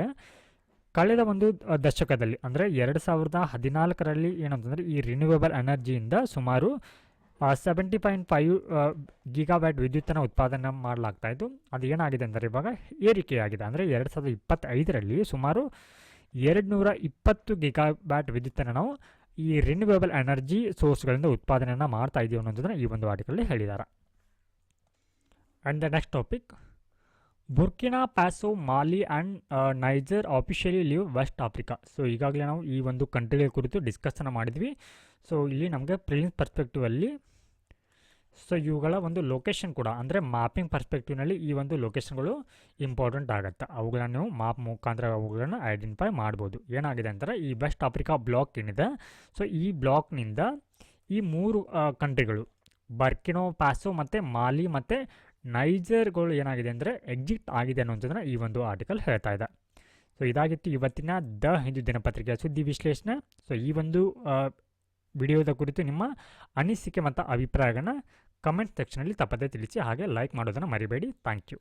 ಕಳೆದ ಒಂದು ದಶಕದಲ್ಲಿ ಅಂದರೆ 2014ರಲ್ಲಿ ಏನಂತಂದರೆ ಈ ರಿನ್ಯೂವೇಬಲ್ ಎನರ್ಜಿಯಿಂದ ಸುಮಾರು 70.5 ಗಿಗಾವ್ಯಾಟ್ ವಿದ್ಯುತ್ತನ್ನು ಉತ್ಪಾದನೆ ಮಾಡಲಾಗ್ತಾಯಿತ್ತು. ಅದು ಏನಾಗಿದೆ ಅಂದರೆ ಇವಾಗ ಏರಿಕೆಯಾಗಿದೆ. ಅಂದರೆ 2025ರಲ್ಲಿ ಸುಮಾರು 220 ಗಿಗಾವ್ಯಾಟ್ ವಿದ್ಯುತ್ತನ್ನು ನಾವು ಈ ರಿನ್ಯೂವೇಬಲ್ ಎನರ್ಜಿ ಸೋರ್ಸ್ಗಳಿಂದ ಉತ್ಪಾದನೆಯನ್ನು ಮಾಡ್ತಾ ಇದ್ದೀವಿ ಅನ್ನೋದನ್ನು ಈ ಒಂದು ಆರ್ಟಿಕಲ್ಲಿ ಹೇಳಿದ್ದಾರೆ. And the next topic, Burkina Faso, Mali and Niger officially leave West Africa. So ಈಗಾಗಲೇ ನಾವು ಈ ಒಂದು ಕಂಟ್ರಿಗಳ ಕುರಿತು ಡಿಸ್ಕಸ್ಸನ್ನು ಮಾಡಿದ್ವಿ. ಸೊ ಇಲ್ಲಿ ನಮಗೆ ಪ್ರಿಲಿಮ್ಸ್ ಪರ್ಸ್ಪೆಕ್ಟಿವಲ್ಲಿ ಸೊ ಇವುಗಳ ಒಂದು ಲೊಕೇಶನ್ ಕೂಡ ಅಂದರೆ ಮ್ಯಾಪಿಂಗ್ ಪರ್ಸ್ಪೆಕ್ಟಿವ್ನಲ್ಲಿ ಈ ಒಂದು ಲೊಕೇಶನ್ಗಳು ಇಂಪಾರ್ಟೆಂಟ್ ಆಗುತ್ತೆ. ಅವುಗಳನ್ನು ನೀವು ಮ್ಯಾಪ್ ಮುಖಾಂತರ ಅವುಗಳನ್ನು ಐಡೆಂಟಿಫೈ ಮಾಡ್ಬೋದು. ಏನಾಗಿದೆ ಅಂತಾರೆ ಈ ವೆಸ್ಟ್ ಆಫ್ರಿಕಾ ಬ್ಲಾಕ್ ಏನಿದೆ ಸೊ ಈ ಬ್ಲಾಕ್ನಿಂದ ಈ 3 ಕಂಟ್ರಿಗಳು ಬರ್ಕಿನೋ ಫ್ಯಾಸೋ ಮತ್ತು ಮಾಲಿ ಮತ್ತು ನೈಜರ್ಗಳು ಏನಾಗಿದೆ ಅಂದರೆ ಎಕ್ಸಿಟ್ ಆಗಿದೆ ಅನ್ನೋದನ್ನು ಈ ಒಂದು ಆರ್ಟಿಕಲ್ ಹೇಳ್ತಾ ಇದೆ. ಸೊ ಇದಾಗಿತ್ತು ಇವತ್ತಿನ ದ ಹಿಂದೂ ದಿನಪತ್ರಿಕೆಯ ಸುದ್ದಿ ವಿಶ್ಲೇಷಣೆ. ಸೊ ಈ ಒಂದು ವಿಡಿಯೋದ ಕುರಿತು ನಿಮ್ಮ ಅನಿಸಿಕೆ ಮತ್ತು ಅಭಿಪ್ರಾಯಗಳನ್ನ ಕಮೆಂಟ್ ಸೆಕ್ಷನಲ್ಲಿ ತಪ್ಪದೇ ತಿಳಿಸಿ. ಹಾಗೆ ಲೈಕ್ ಮಾಡೋದನ್ನು ಮರಿಬೇಡಿ. Thank you.